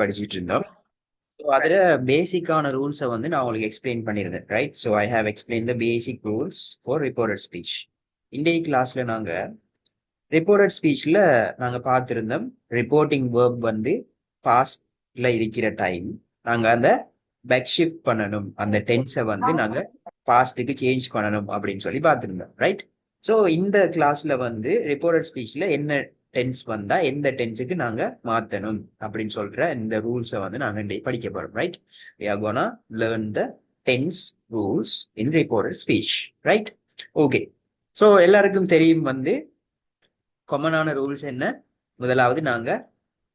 படிச்சுட்டு இருந்தோம். ஸோ அதில் பேசிக்கான ரூல்ஸை வந்து நான் உங்களுக்கு எக்ஸ்பிளைன் பண்ணியிருந்தேன், right? So I have explain the basic rules for reported speech. இன்றைய கிளாஸில் நாங்கள் ரிப்போர்ட்டட் ஸ்பீச்சில் நாங்கள் பார்த்துருந்தோம் ரிப்போர்ட்டிங் வேர்ப் வந்து பாஸ்டில் இருக்கிற டைம் நாங்கள் அந்த பேக் ஷிஃப்ட் பண்ணணும், அந்த டென்ஸை வந்து நாங்கள் பாஸ்ட்டுக்கு சேஞ்ச் பண்ணணும் அப்படின்னு சொல்லி பார்த்துருந்தோம், ரைட்? ஸோ இந்த கிளாஸில் வந்து ரிப்போர்ட்டட் ஸ்பீச்சில் என்ன டென்ஸ் வந்தால் எந்த டென்ஸுக்கு நாங்கள் மாற்றணும் அப்படின்னு சொல்கிற இந்த ரூல்ஸை வந்து நாங்கள் இன்றைக்கு படிக்க போகிறோம், right? we are gonna learn the tense rules in reported speech, right? Okay, so எல்லாருக்கும் தெரியும் வந்து காமனான ரூல்ஸ் என்ன. முதலாவது நாங்கள்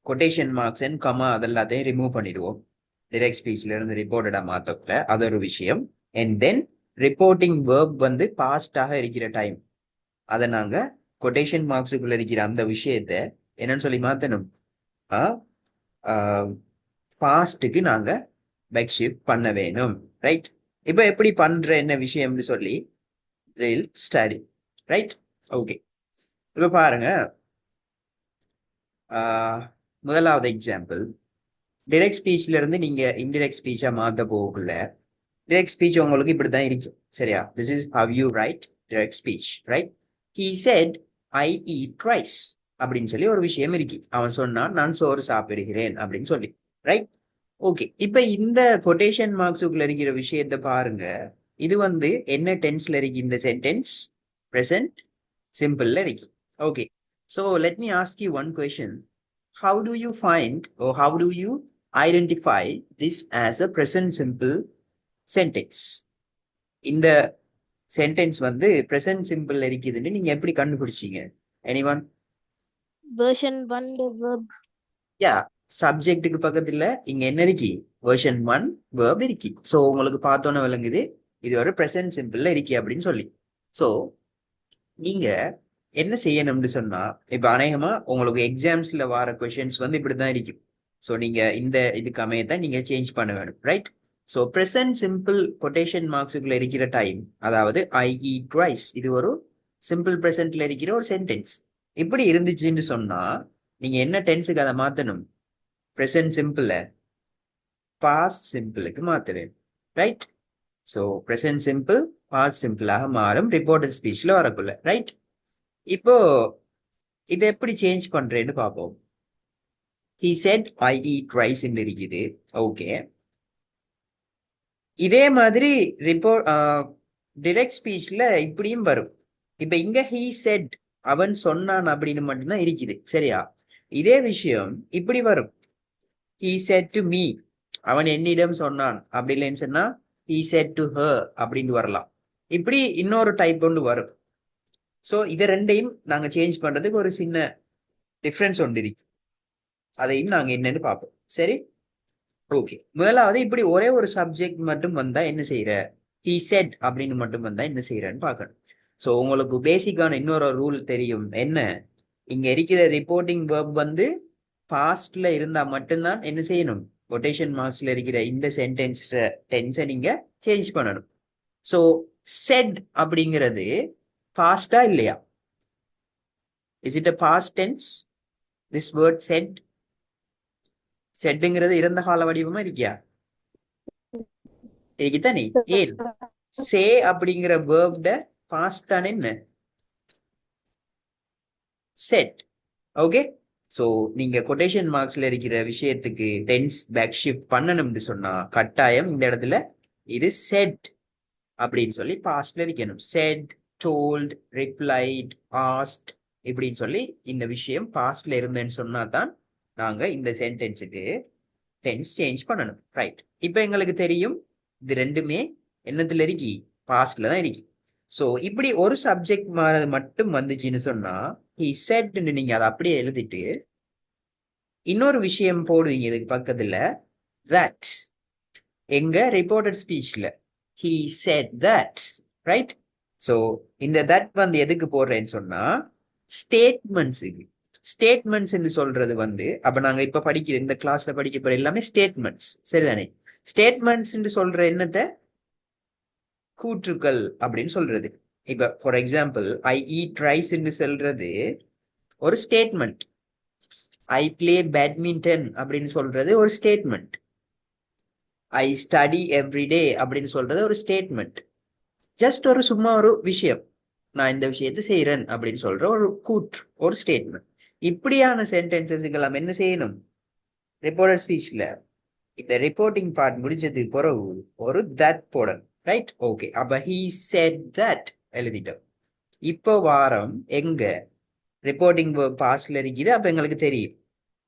கொட்டேஷன் மார்க்ஸ் அண்ட் கமா அதெல்லாத்தையும் ரிமூவ் பண்ணிடுவோம் டிரெக்ட் ஸ்பீச்ல இருந்து ரிப்போர்ட்டடா மாத்தக்குள்ள, அது ஒரு விஷயம். அண்ட் தென் ரிப்போர்ட்டிங் வேர்ப் வந்து பாஸ்டாக இருக்கிற டைம் அதை நாங்க கொட்டேஷன் மார்க்ஸுக்குள்ள இருக்கிற அந்த விஷயத்த என்னன்னு சொல்லி மாத்தணும், பாஸ்ட்டுக்கு நாங்க பேக் ஷிஃப்ட் பண்ண வேணும், ரைட்? இப்போ எப்படி பண்ற என்ன விஷயம்னு சொல்லி ஸ்டடி, ரைட்? ஓகே, இப்போ பாருங்க, முதலாவது எக்ஸாம்பிள், டிரெக்ட் ஸ்பீச்ல இருந்து நீங்க இன்டிரெக்ட் ஸ்பீச்சா மாத்த போகல. டிரெக்ட் ஸ்பீச் உங்களுக்கு இப்படிதான் இருக்கும், சரியா? This is how you right direct speech, right? He said I eat rice அப்படின்னு சொல்லி ஒரு விஷயம் இருக்கு. அவன் சொன்னான் நான் சோறு சாப்பிடுகிறேன் அப்படின்னு சொல்லி, ரைட்? ஓகே, இப்ப இந்த கொட்டேஷன் மார்க்ஸுக்குள்ள இருக்கிற விஷயத்த பாருங்க. இது வந்து என்ன டென்ஸ்ல இருக்கு? இந்த சென்டென்ஸ் பிரசன்ட் சிம்பிள்ல இருக்கு. Okay, so let me ask you one question. How do you find or how do you identify this as a present simple sentence? இந்த சென்டென்ஸ் வந்து present simple இருக்குதுன்னு நீங்க எப்படி கண்டுபிடிச்சீங்க? Anyone? version 1 the verb. Yeah, சப்ஜெக்ட்டுக்கு பக்கத்துல இங்க என்ன இருக்கு? version 1 verb இருக்கு. ஸோ உங்களுக்கு பார்த்தோன்னே விளங்குது இது ஒரு present simple இருக்கு அப்படின்னு சொல்லி. ஸோ நீங்க என்ன செய்யணும்னு சொன்னா, இப்ப அநேகமா உங்களுக்கு எக்ஸாம்ஸ்ல வர கொஸ்டின்ஸ் வந்து இப்படிதான் இருக்கும். ஸோ நீங்க இந்த இதுக்கு அமையத்தான் நீங்க சேஞ்ச் பண்ண வேணும், right? So present simple quotation மார்க்ஸுக்குள்ள இருக்கிற டைம், அதாவது ஐ ஈட் ரைஸ், இது ஒரு சிம்பிள் ப்ரெசன்ட்ல இருக்கிற ஒரு சென்டென்ஸ். இப்படி இருந்துச்சுன்னு சொன்னா நீங்க என்ன டென்ஸுக்கு அதை மாத்தணும்? ப்ரெசன்ட் சிம்பிள பாஸ்ட் சிம்பிளுக்கு மாத்த வேணும், right? So present simple past சிம்பிளாக மாறும் ரிப்போர்ட்டட் ஸ்பீச்ல வரக்குள்ள, ரைட்? இப்போ இதை எப்படி சேஞ்ச் பண்றேன்னு பார்ப்போம். he said I eat rice ன்னு இருக்குது. ஓகே, இதே மாதிரி ரிப்போர்ட் டிரெக்ட் ஸ்பீச்ல இப்படியும் வரும். இப்ப இங்க he said அவன் சொன்னான் அப்படின்னு மட்டும்தான் இருக்குது, சரியா? இதே விஷயம் இப்படி வரும். he said to me அவன் என்னிடம் சொன்னான், அப்படி இல்லைன்னு சொன்னா he said to her அப்படின்னு வரலாம். இப்படி இன்னொரு டைப் ஒன்று வரும். ஸோ இதை ரெண்டையும் நாங்க சேஞ்ச் பண்றதுக்கு ஒரு சின்ன டிஃப்ரென்ஸ் ஒன்று இருக்கு, அதையும் நாங்க என்னன்னு பார்ப்போம், சரி? ஓகே, முதலாவது இப்படி ஒரே ஒரு சப்ஜெக்ட் மட்டும் வந்தா என்ன செய்யற, he said அப்படின்னு மட்டும் வந்தா என்ன செய்யறன்னு பார்க்கணும். ஸோ உங்களுக்கு பேசிக்கான இன்னொரு ரூல் தெரியும், என்ன? இங்க இருக்கிற ரிப்போர்ட்டிங் வேர்ப் வந்து பாஸ்ட்ல இருந்தா மட்டும்தான் என்ன செய்யணும், கொட்டேஷன் மார்க்ஸ்ல இருக்கிற இந்த சென்டென்ஸ் டென்ஸை நீங்க சேஞ்ச் பண்ணணும். ஸோ செட் அப்படிங்கிறது பாஸ்டா இல்லையா? Is it a past tense? This word said, செட்டுங்கிறது இறந்த கால வடிவமா இருக்கியா? இருக்குதானே? ஏன் சே அப்படிங்கிற வேர்ப்ட பாஸ்ட் தானே என்ன? செட். ஓகே, ஸோ நீங்க கொட்டேஷன் மார்க்ஸ்ல இருக்கிற விஷயத்துக்கு டென்ஸ் பேக் ஷிஃப்ட் பண்ணணும்னு சொன்னா கட்டாயம் இந்த இடத்துல இது செட் அப்படின்னு சொல்லி பாஸ்ட்ல இருக்கணும். செட், டோல்ட், ரிப்ளைட், ஆஸ்ட் இப்படின்னு சொல்லி இந்த விஷயம் பாஸ்ட்ல இருந்தேன்னு சொன்னா தான் நாங்க இந்த சென்டென்ஸுக்கு டென்ஸ் சேஞ்ச் பண்ணணும், ரைட்? இப்போ எங்களுக்கு தெரியும் இது ரெண்டுமே என்னத்துல இருக்கி, பாஸ்ட்ல தான் இருக்கி. ஸோ இப்படி ஒரு சப்ஜெக்ட் மாறது மட்டும் வந்துச்சுன்னு சொன்னா he said நீங்க அதை அப்படியே எழுதிட்டு இன்னொரு விஷயம் போடுவீங்க இதுக்கு பக்கத்துல, that. எங்க ரிப்போர்ட்டட் ஸ்பீச்ல he said that, right? So இந்த that வந்து எதுக்கு போடுறேன்னு சொன்னா ஸ்டேட்மெண்ட்ஸுக்கு. ஸ்டேட்மெண்ட்ஸ் சொல்றது வந்து அப்ப நாங்க இப்ப படிக்கிற இந்த கிளாஸ்ல படிக்க போற எல்லாமே ஸ்டேட்மெண்ட்ஸ், சரிதானே? ஸ்டேட்மெண்ட்ஸ் சொல்ற என்னத்த கூற்றுக்கள் அப்படின்னு சொல்றது. இப்ப for example I eat rice சொல்றது ஒரு ஸ்டேட்மெண்ட். ஐ பிளே பேட்மிண்டன் அப்படின்னு சொல்றது ஒரு ஸ்டேட்மெண்ட். ஐ ஸ்டடி எவ்ரிடே அப்படின்னு சொல்றது ஒரு ஸ்டேட்மெண்ட். ஜஸ்ட் ஒரு சும்மா ஒரு விஷயம், நான் இந்த விஷயத்தை செய்யறேன் அப்படின்னு சொல்ற ஒரு கூற்று, ஒரு ஸ்டேட்மெண்ட். இப்படியான சென்டென்சஸ்க்கு எல்லாம் என்ன செய்யணும்? ரிப்போர்ட்டட் ஸ்பீச்ல இந்த ரிப்போர்ட்டிங் பார்ட் முடிஞ்சதுக்கு பிறகு ஒரு தட் போடணும். ரைட்? ஓகே, அப்ப he said that எழுதிட்டோம். இப்போ வாரம் எங்க ரிப்போர்ட்டிங் பாஸ்ட்ல இருக்குது. அப்ப எங்களுக்கு தெரியும்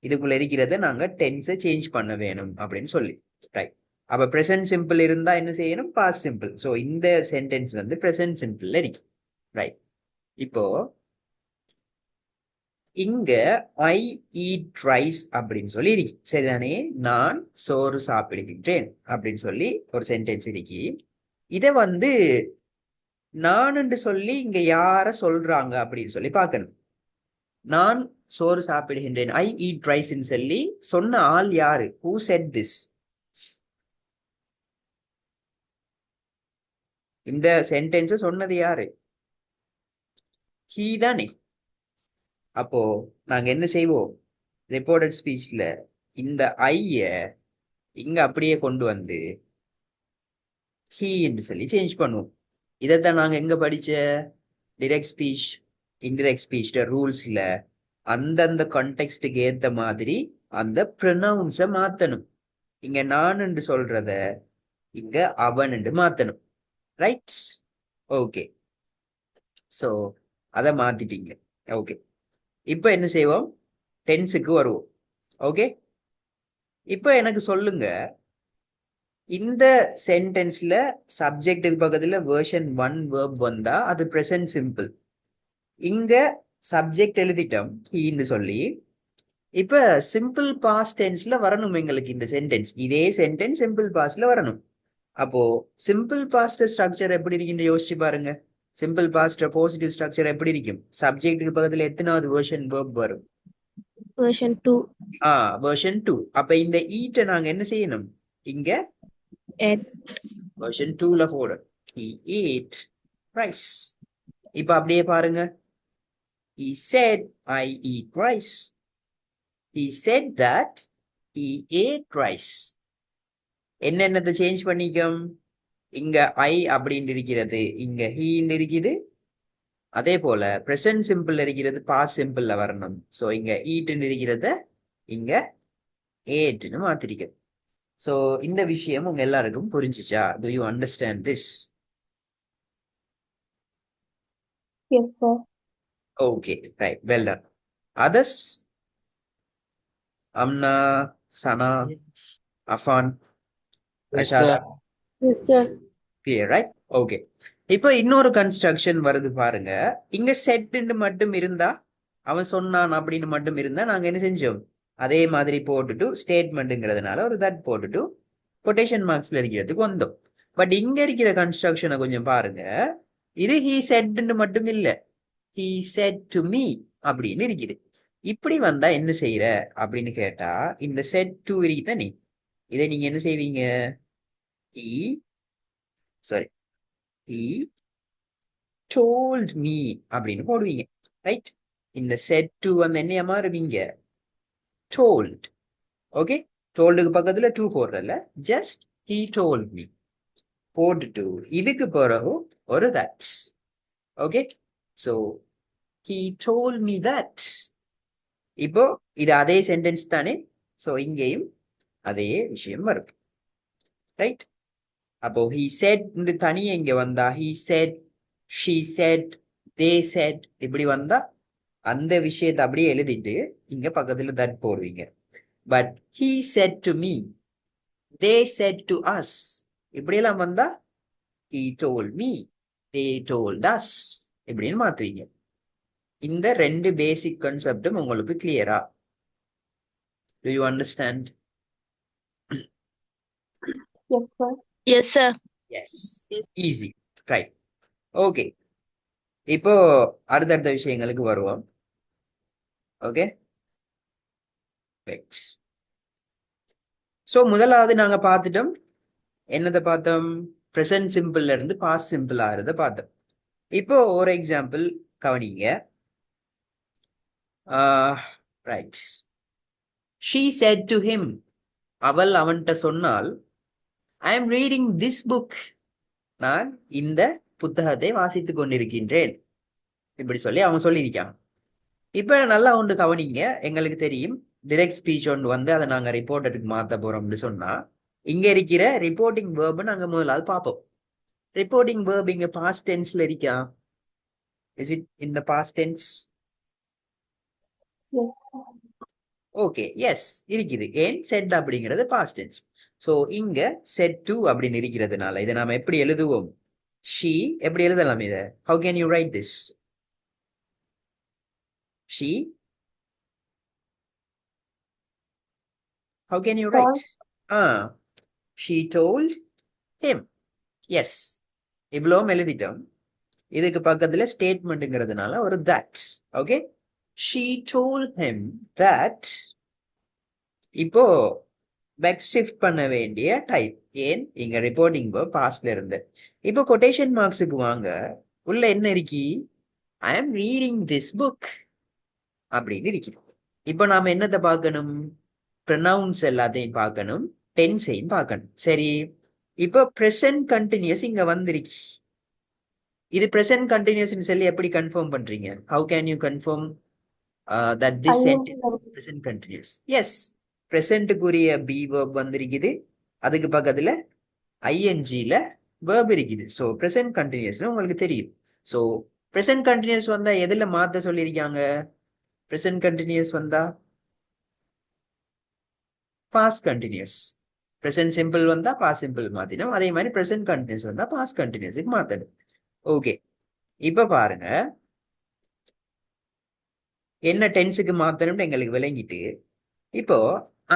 இதுக்குள்ள இருக்கிறத நாங்க டென்ஸை சேஞ்ச் பண்ண வேணும் அப்படின்னு சொல்லி. ரைட்? அப்ப ப்ரெசன்ட் சிம்பிள் இருந்தா என்ன செய்யணும்? Past simple. ஸோ இந்த சென்டென்ஸ் வந்து ப்ரெசன்ட் சிம்பிள்ல இருக்கு. ரைட்? இப்போ இங்க ஐ ஈட் ரைஸ் அப்படின்னு சொல்லி இருக்கு, சரிதானே? நான் சோறு சாப்பிடுகின்றேன் அப்படின்னு சொல்லி ஒரு சென்டென்ஸ் இருக்கு. இத வந்து நான் சொல்லி இங்க யார சொல்றாங்க அப்படின்னு சொல்லி பார்க்கணும். நான் சோறு சாப்பிடுகின்றேன், ஐ ஈட் ரைஸ் சொல்லி சொன்ன ஆள் யாரு? Who set this? இந்த சென்டென்ஸ் சொன்னது யாரு? ஹீ தானே. அப்போ நாங்க என்ன செய்வோம்? ரிப்போர்ட்டட் ஸ்பீச்ல இந்த ஐய இங்க அப்படியே கொண்டு வந்து ஹீ என்று சொல்லி சேஞ்ச் பண்ணுவோம். இதைத்தான் நாங்க எங்க படிச்ச டிரெக்ட் ஸ்பீச் இன்டிரெக்ட் ஸ்பீச் ரூல்ஸ்ல அந்தந்த கான்டெக்ஸ்டுக்கு ஏத்த மாதிரி அந்த ப்ரொனவுன்ஸை மாத்தணும். இங்க நான் என்று சொல்றத இங்க அவன் என்று மாத்தணும். ரைட்? ஓகே, சோ அதை மாத்திட்டீங்க. ஓகே, இப்போ என்ன செய்வோம்? டென்ஸுக்கு வருவோம். ஓகே, இப்போ எனக்கு சொல்லுங்க, இந்த சென்டென்ஸ்ல சப்ஜெக்டுக்கு பக்கத்துல வெர்ஷன் 1 வேர்ப் வந்தா அது ப்ரெசன்ட் சிம்பிள். இங்க சப்ஜெக்ட் எழுதிட்டோம் ஹீன்னு சொல்லி. இப்ப சிம்பிள் பாஸ்ட் டென்ஸ்ல வரணும் எங்களுக்கு இந்த சென்டென்ஸ். இதே சென்டென்ஸ் சிம்பிள் பாஸ்ட்ல வரணும். அப்போ சிம்பிள் பாஸ்ட் ஸ்ட்ரக்சர் எப்படி இருக்குன்னு யோசிச்சு பாருங்க. சிம்பிள் பாஸ்ட் பாசிட்டிவ் ஸ்ட்ரக்சர் எப்படி இருக்கும்? சப்ஜெக்ட்டுக்கு பக்கத்துல எத்தனாவது வெர்ஷன் வேர்ப் வரும்? version 2. வெர்ஷன் 2. அப்ப இந்த ஈட்ட நாங்க என்ன செய்யணும்? இங்க At வெர்ஷன் 2ல போட he ate rice. இப்ப அப்படியே பாருங்க. He said I eat rice. He said that he ate rice. என்னென்னதை சேஞ்ச் பண்ணிக்கும்? இங்க ஐ அப்படின்னு இருக்கிறது, இங்க ஹீன்னு இருக்குது. அதே போல பிரசன்ட் சிம்பிள் இருக்கிறது பாஸ்ட் சிம்பிள்ல வரணும். சோ இங்க ஈட்னு இருக்கிறத இங்க ஏட்னு மாத்திருக்க. சோ இந்த விஷயம் உங்க எல்லாருக்கும் புரிஞ்சுச்சா? Do you understand this? yes sir. Okay, right, well done. Others? Amna, Sana, Afan, Yes, sir. Ashada, Yes sir. Clear, right? Okay, இப்போ இன்னொரு கன்ஸ்ட்ரக்ஷன் வருது பாருங்க. இங்க செட்ன்னு மட்டும் இருந்தா, அவன் சொன்னான் அப்படின்னு மட்டும் இருந்தா நாங்க என்ன செஞ்சோம்? அதே மாதிரி போட்டுட்டு ஸ்டேட்மெண்ட்ங்கிறதுனால ஒரு தட் போட்டுட்டு கொட்டேஷன் மார்க்ஸ்ல இருக்கிறதுக்கு வந்தோம். பட் இங்க இருக்கிற கன்ஸ்ட்ரக்ஷனை கொஞ்சம் பாருங்க. இது ஹீ செட்ன்னு மட்டும் இல்ல, ஹீ செட் டு மீ அப்படின்னு இருக்குது. இப்படி வந்தா என்ன செய்யற அப்படின்னு கேட்டா, இந்த செட் டு இருக்குதானே, இதை நீங்க என்ன செய்வீங்க? he told me அப்படின்னு போடுவீங்க. ரைட்? இந்த செட் டு வந்து என்னைய மாறுவீங்க? told. ஓகே, டோல்டுக்கு பக்கத்துல டூ போடுறல, ஜஸ்ட் he told me போட்டுட்டு இதுக்கு பிறகு ஒரு that. Okay, so he told me that. இப்போ இது அதே சென்டென்ஸ் தானே, சோ இங்கேயும் அதே விஷயம் வரும். ரைட்? அப்போ he said தனியே இங்க வந்தா he said, she said, they said இப்படி வந்தா அந்த விஷயத்தை அப்படியே எழுதிட்டு இங்க பக்கத்துல that போடுவீங்க. But he said to me, they said to us இப்படி எல்லாம் வந்தா he told me, they told us இப்படின்னு மாத்துவீங்க. இந்த ரெண்டு பேசிக் கான்செப்டும் உங்களுக்கு கிளியரா? Do you understand? Yes sir. Yes, sir. Yes. Easy. Right. Okay, இப்போ அடுத்தடுத்த விஷயங்களுக்கு வருவோம். ஓகே, சோ முதலாவது நாங்க பார்த்துட்டோம். என்னதை பார்த்தோம்? பிரசன்ட் சிம்பிள்ல இருந்து பாஸ்ட் சிம்பிள் ஆகிறத பார்த்தோம். இப்போ ஒரு எக்ஸாம்பிள் கவனிங்க. Right, she said to him, அவள் அவன்கிட்ட சொன்னால், I am reading this book, நான் இந்த புத்தகத்தை வாசித்துக் கொண்டிருக்கின்றேன். இப்படி சொல்லி அவன் சொல்லியிருக்கான். இப்ப நல்லா ஒன்று கவனிங்க. எங்களுக்கு தெரியும் டிரெக்ட் ஸ்பீச் ஒன்று வந்து அதை நாங்க ரிப்போர்ட்டருக்கு மாத்த போறோம்னு சொன்னா, இங்க இருக்கிற ரிப்போர்ட்டிங் வேர்பை நாங்க முதலாவது பார்ப்போம். ரிப்போர்ட்டிங் வேர்ப் இங்க பாஸ்ட் டென்ஸ்ல இருக்கா? Is it in the past tense? Yes, sir. Okay, yes இருக்குது. ஏன் செட் அப்படிங்கிறது பாஸ்ட் டென்ஸ். ஸோ இங்க செட் டு அப்படின்னு இருக்கிறதுனால இதை நாம எப்படி எழுதுவோம்? ஷீ எப்படி எழுதலாம் இதை? How can you right this? She, how can you write? She told him. Yes, இவ்வளவும் எழுதிட்டோம். இதுக்கு பக்கத்துல ஸ்டேட்மெண்ட்ங்கிறதுனால ஒரு that. Okay, she told him that. இப்போ பேக் ஷிஃப்ட் பண்ண வேண்டிய டைப். ஏன் இங்க ரிப்போர்ட்டிங் பாஸ்ட்ல இருந்து. இப்போ கொட்டேஷன் மார்க்ஸுக்கு வாங்க. உள்ள என்ன இருக்கி? I am reading this book அப்படின்னு இருக்குது. இப்போ நாம என்னத்தை பார்க்கணும்? ப்ரொனவுன்ஸ் எல்லாத்தையும் பார்க்கணும், டென்ஸையும் பார்க்கணும். சரி, இப்போ ப்ரெசன்ட் கண்டினியூஸ் இங்க வந்திருக்கு. இது ப்ரெசன்ட் கண்டினியூஸ் சொல்லி எப்படி கன்ஃபார்ம் பண்றீங்க? How can you confirm that this sentence present continuous? Yes, ப்ரெசன்ட்டுக்குரிய பி வேர்ப் வந்திருக்குது, அதுக்கு பக்கத்துல ஐஎன்ஜில வேர்ப் இருக்குது. ஸோ ப்ரெசன்ட் கண்டினியூஸ்னு உங்களுக்கு தெரியும். ஸோ ப்ரெசன்ட் கண்டினியூஸ் வந்தா எதுல மாத்த சொல்லியிருக்காங்க? ப்ரெசன்ட் கண்டினியூஸ் வந்தா பாஸ்ட் கண்டினியூஸ். ப்ரெசன்ட் சிம்பிள் வந்தா பாஸ்ட் சிம்பிள் மாத்தினோம். அதே மாதிரி ப்ரெசன்ட் கண்டினியூஸ் வந்தா பாஸ்ட் கண்டினியூஸுக்கு மாத்தணும். ஓகே, இப்ப பாருங்க என்ன டென்ஸுக்கு மாத்தணும்னு எங்களுக்கு விளங்கிட்டு, இப்போ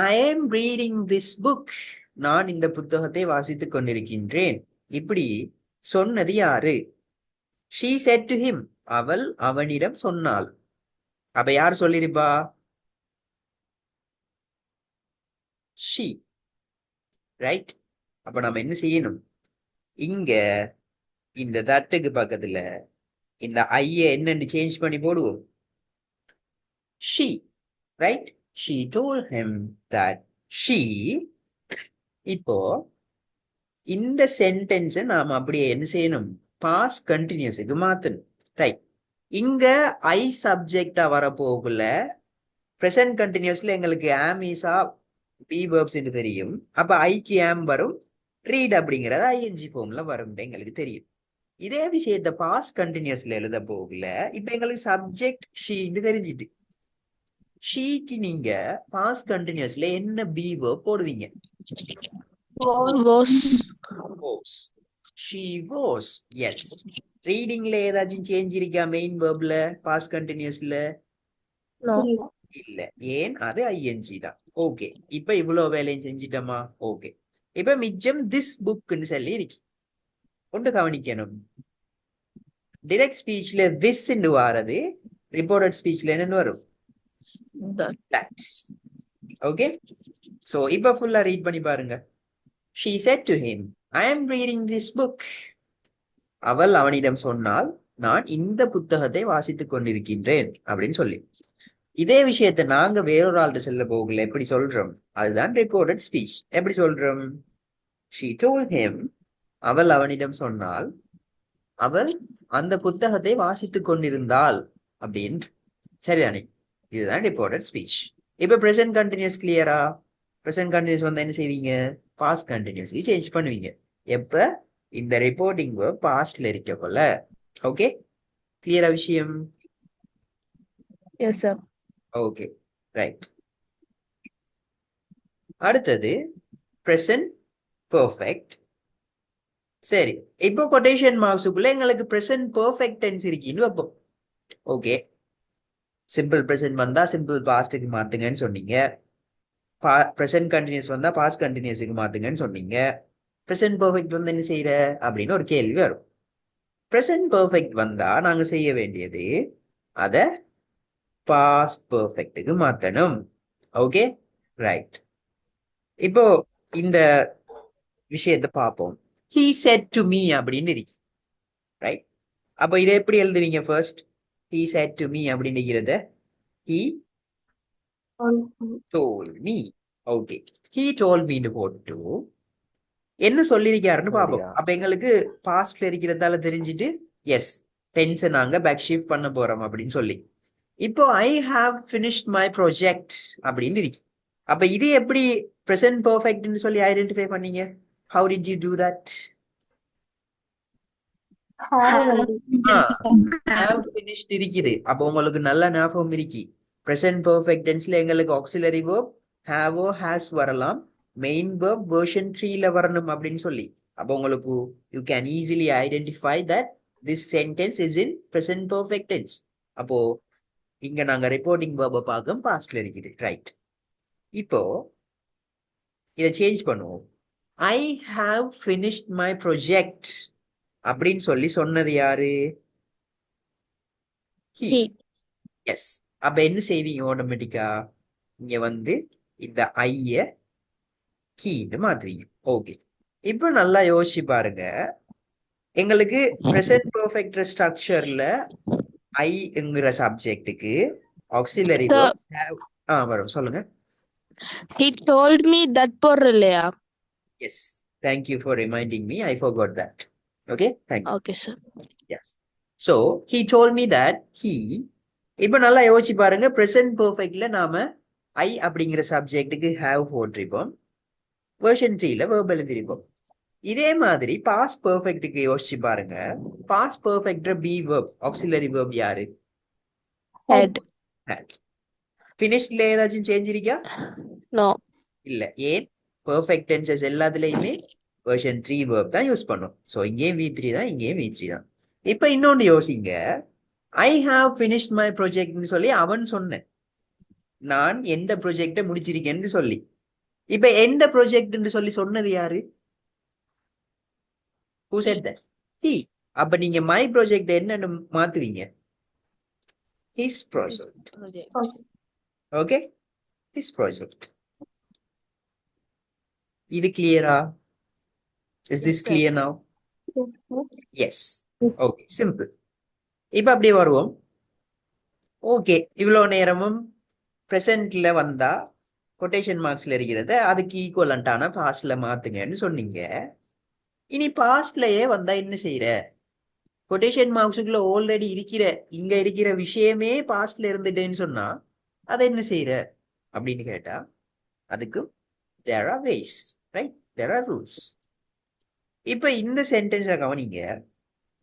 ஐ ஆம் ரீடிங் திஸ் புக், நான் இந்த புத்தகத்தை வாசித்துக் கொண்டிருக்கின்றேன். இப்படி சொன்னது யாரு? she said to him, அவள் அவனிடம் சொன்னாள். அப்ப யார் சொல்லிருப்பா? she, right? அப்ப நம்ம என்ன செய்யணும்? இங்க இந்த தட்டுக்கு பக்கத்துல இந்த ஐய என்னன்னு சேஞ்ச் பண்ணி போடுவோம். she, right? she told him that she. இப்போ இந்த சென்டென்ஸை நாம அப்படியே என்ன செய்யணும்? பாஸ்ட் கண்டினியூஸுக்கு மாத்தணும். ரைட்? இங்க ஐ சப்ஜெக்டா வரப்போகுல ப்ரெசன்ட் கண்டினியூஸ்ல எங்களுக்கு ஆம் இஸா பி வேர்ப்ஸ் என்று தெரியும். அப்ப ஐக்கு ஆம் வரும், ரீட் அப்படிங்கறது ஐஎன்ஜி ஃபார்ம்ல வரும் எங்களுக்கு தெரியும். இதே விஷயத்த பாஸ்ட் கண்டினியூஸ்ல எழுத போகல. இப்ப எங்களுக்கு சப்ஜெக்ட் ஷீன்னு தெரிஞ்சிட்டு, ஷீக்கு நீங்க பாஸ்ட் கண்டினியூஸ்ல என்ன பி வேர்ப் போடுவீங்க? Was. Was. She was. Yes. ரீடிங்ல ஏதாச்சும் சேஞ்ச் இருக்கா மெயின் வேர்ப்ல பாஸ்ட் கண்டினியூஸ்ல? No. இல்ல. ஏன்? அது ஐஎன்ஜி தான். ஓகே, இப்ப இவ்வளவு வேலையும் செஞ்சிட்டோமா? ஓகே, இப்ப மிச்சம் திஸ் புக்னு சொல்லி இருக்கு. ஒன்று கவனிக்கணும், டிரெக்ட் ஸ்பீச்ல திஸ் வாரது, ரிப்போர்ட்டட் ஸ்பீச்ல என்னன்னு வரும்? That. ஓகே, சோ இப்ப ஃபுல்லா ரீட் பண்ணி பாருங்க. she said to him, I am reading this book. அவள் அவனிடம் சொன்னால், நான் இந்த புத்தகத்தை வாசித்துக் கொண்டிருக்கின்றேன் அப்படின்னு சொல்லி. இதே விஷயத்தை நாங்க வேறொரு ஆள்கிட்ட செல்ல போகல, எப்படி சொல்றோம்? அதுதான் ரிப்போர்ட்டட் ஸ்பீச். எப்படி சொல்றோம்? she told him, அவள் அவனிடம் சொன்னால், அவள் அந்த புத்தகத்தை வாசித்துக் கொண்டிருந்தாள் அப்படின்னு. சரிதானே? இதுதான் ரிப்போர்ட்டட் ஸ்பீச். இப்ப பிரசன்ட் கண்டினியூஸ் கிளியரா? பிரசன்ட் கண்டினியூஸ் வந்தா என்ன செய்வீங்க? பாஸ்ட் கண்டினியூஸ்லி சேஞ்ச் பண்ணுவீங்க. எப்ப? இந்த ரிப்போர்ட்டிங் வேர்ப் பாஸ்ட்ல இருக்கக்குள்ள. ஓகே, கிளியரா விஷயம்? Yes, sir. Okay, right. அடுத்தது பிரசன்ட் பெர்ஃபெக்ட். சரி, இப்போ கொட்டேஷன் மார்க்ஸுக்குள்ள எங்களுக்கு பிரசன்ட் பெர்ஃபெக்ட் டென்ஸ் இருக்குன்னு வைப்போம். ஓகே, சிம்பிள் பிரசன்ட் வந்தா சிம்பிள் பாஸ்டுக்கு மாத்துங்கன்னு சொன்னீங்க. பிரசன்ட் கண்டினியூஸ் வந்தா பாஸ்ட் கண்டினியூஸுக்கு மாத்துங்கன்னு சொன்னீங்க. பிரசன்ட் பெர்ஃபெக்ட் வந்து என்ன செய்யற அப்படின்னு ஒரு கேள்வி வரும். பிரசன்ட் பெர்ஃபெக்ட் வந்தா நாங்க செய்ய வேண்டியது அத பாஸ்ட் பெர்ஃபெக்ட்டுக்கு மாத்தணும். Okay, right. இப்போ இந்த விஷயத்தை பார்ப்போம். he said to me அப்படின்னு இருக்கு, ரைட்? அப்போ இதை எப்படி எழுதுவீங்க? First he said to me அப்படிங்கிறத he told me. Okay. He told me to what to. என்ன சொல்லியிருக்காருன்னு பார்ப்போம். அப்படியா? அப்ப எங்களுக்கு பாஸ்ட்ல இருக்கிறதால தெரிஞ்சுட்டு எஸ் டென்ஸை நாங்க பேக் ஷிஃப்ட் பண்ண போறோம் அப்படின்னு சொல்லி. இப்போ I have finished my project அப்படின்னு இருக்கு. அப்ப இது எப்படி present perfectன்னு சொல்லி ஐடென்டிஃபை பண்ணீங்க? How did you do that? have finished இருக்குது. அப்ப உங்களுக்கு நல்ல ஞாபகம் இருக்கு. present perfect tenseல எங்களுக்கு auxiliary verb have or has வரலாம். main verb version 3ல வரணும் அப்படின்னு சொல்லி. அப்ப உங்களுக்கு you can easily identify that this sentence is in present perfect tense. அப்போ இங்க நாங்க ரிப்போர்ட்டிங் verb பார்க்கும் pastல இருக்குது. ரைட். இப்போ இதை சேஞ்ச் பண்ணுவோம். I have finished my project அப்படின்னு சொல்லி சொன்னது யாரு? He. எஸ். அப்ப என்ன செய்வீங்க ஆட்டோமேட்டிக்கா? இங்க வந்து இந்த ஐய கீன்னு மாத்துவீங்க. ஓகே. இப்போ நல்லா யோசிச்சு பாருங்க. எங்களுக்கு present perfect ஸ்ட்ரக்சர்ல ஐங்கிற சப்ஜெக்ட்டுக்கு ஆக்சிலரி verb have வரும். சொல்லுங்க. He told me that பொருளையா? Yes. Thank you for reminding me. I forgot that. Okay, thank you. Okay, sir. Yeah. So, he told me that he. இப்போ நல்லா யோசிச்சு பாருங்க. present perfectல நாம I அப்படிங்கிற சப்ஜெக்ட்டுக்கு have போட்டிருப்போம். version 3ல verb எழுதிருப்போம். இதே மாதிரி past perfectக்கு யோசிச்சு பாருங்க. past perfectல be verb auxiliary verb யாரு? Had. had. finishedல ஏதாச்சும் சேஞ்ச் இருக்கா? No. இல்ல. ஏன்? perfect tenses எல்லாத்துலயுமே version 3 verb தான் யூஸ் பண்ணும். ஸோ இங்கேயும் V3 தான், இங்கேயும் V3 தான். இப்போ இன்னொன்று யோசிங்க. I have finished my projectனு சொல்லி அவன் சொன்னேன். நான் எந்த ப்ரொஜெக்டை முடிச்சிருக்கேன்னு சொல்லி. இப்ப எந்த ப்ரொஜெக்ட்னு சொல்லி சொன்னது யாரு? Who said that? He. அப்ப நீங்க my project என்னன்னு மாத்துவீங்க? His project. Okay? His project. இது கிளியரா? Is this Yes, sir. clear now? Yes, sir. Yes. Okay, simple. இப்ப அப்படியே வருவோம். ஓகே, இவ்வளவு நேரமும் பிரசன்ட்ல வந்தா கொட்டேஷன் மார்க்ஸ்ல இருக்கிறத அதுக்கு ஈக்குவலண்டான பாஸ்ட்ல மாத்துங்கன்னு சொன்னீங்க. இனி பாஸ்ட்லயே வந்தா என்ன செய்யற? கொட்டேஷன் மார்க்ஸுக்குள்ள ஆல்ரெடி இங்க இருக்கிற விஷயமே பாஸ்ட்ல இருந்துட்டேன்னு சொன்னா அதை என்ன செய்யற அப்படின்னு கேட்டா அதுக்கு there are ways, right? There are rules. இப்ப இந்த சென்டென்ஸை கவனிங்க.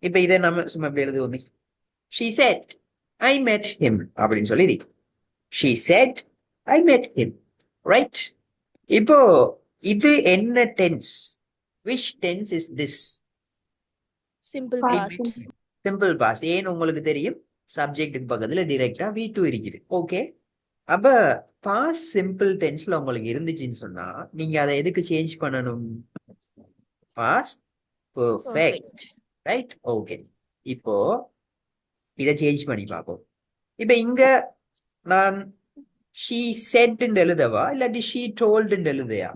இப்ப இதை நம்ம சும்மா எப்படி எழுதுவோமே? She said, I met him அப்படின்னு சொல்லி இருக்கு. She said, I met him. Right? இப்போ இது என்ன tense? Which tense is this? Simple Past. past. Simple past. ஏன்னு உங்களுக்கு தெரியும், சப்ஜெக்ட்டுக்கு பக்கத்துல டிரெக்டா V2 இருக்குது. ஓகே. அப்ப பாஸ்ட் சிம்பிள் டென்ஸ்ல உங்களுக்கு இருந்துச்சுன்னு சொன்னா நீங்க அதை எதுக்கு சேஞ்ச் பண்ணணும்? Past perfect. ரைட்? ஓகே. இப்போ இதை சேஞ்ச் பண்ணி பார்ப்போம். இப்ப இங்க நான் she said ன்னு எழுதவா இல்லாட்டி she told ன்னு எழுதையா?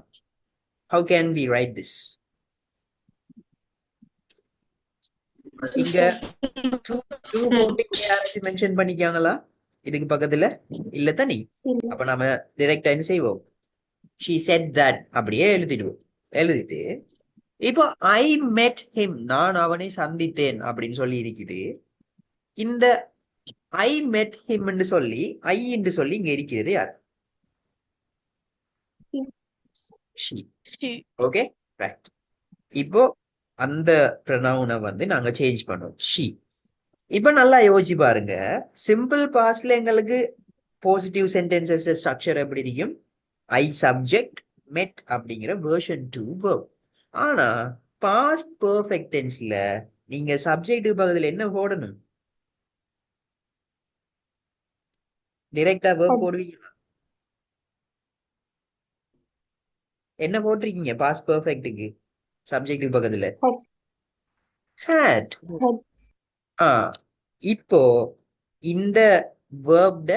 How can we write this? இங்க two போட்டு யாராச்சும் மென்ஷன் பண்ணிக்காங்களா இதுக்கு பக்கத்துல? இல்ல தானே? அப்ப நாம டைரக்டா என்ன செய்வோம்? she said that அப்படியே எழுதிட்டு இப்போ I met him, நான் அவனை சந்தித்தேன் அப்படின்னு சொல்லி இருக்குது. இந்த I met him ன்னு சொல்லி I என்று சொல்லி இங்க இருக்கிறது யார்? she. Okay, right. இப்போ அந்த ப்ரொனவுனை வந்து நாங்க சேஞ்ச் பண்ணோம், she. இப்ப நல்லா யோசிச்சு பாருங்க. சிம்பிள் பாஸ்ட்ல எங்களுக்கு பாசிட்டிவ் சென்டென்சஸ் ஸ்ட்ரக்சர் எப்படி இருக்கும்? I subject met அப்படிங்கிற version 2 verb. ஆனா பாஸ்ட் பெர்ஃபெக்ட் டென்ஸ்ல நீங்க சப்ஜெக்ட் பக்கத்துல என்ன போடணும்? டைரக்டா verb போடுவீங்களா? என்ன போட்டிருக்கீங்க பாஸ்ட் பெர்ஃபெக்ட்டுக்கு சப்ஜெக்ட் பக்கத்துல? had. இப்போ இந்த வேர்ப்ட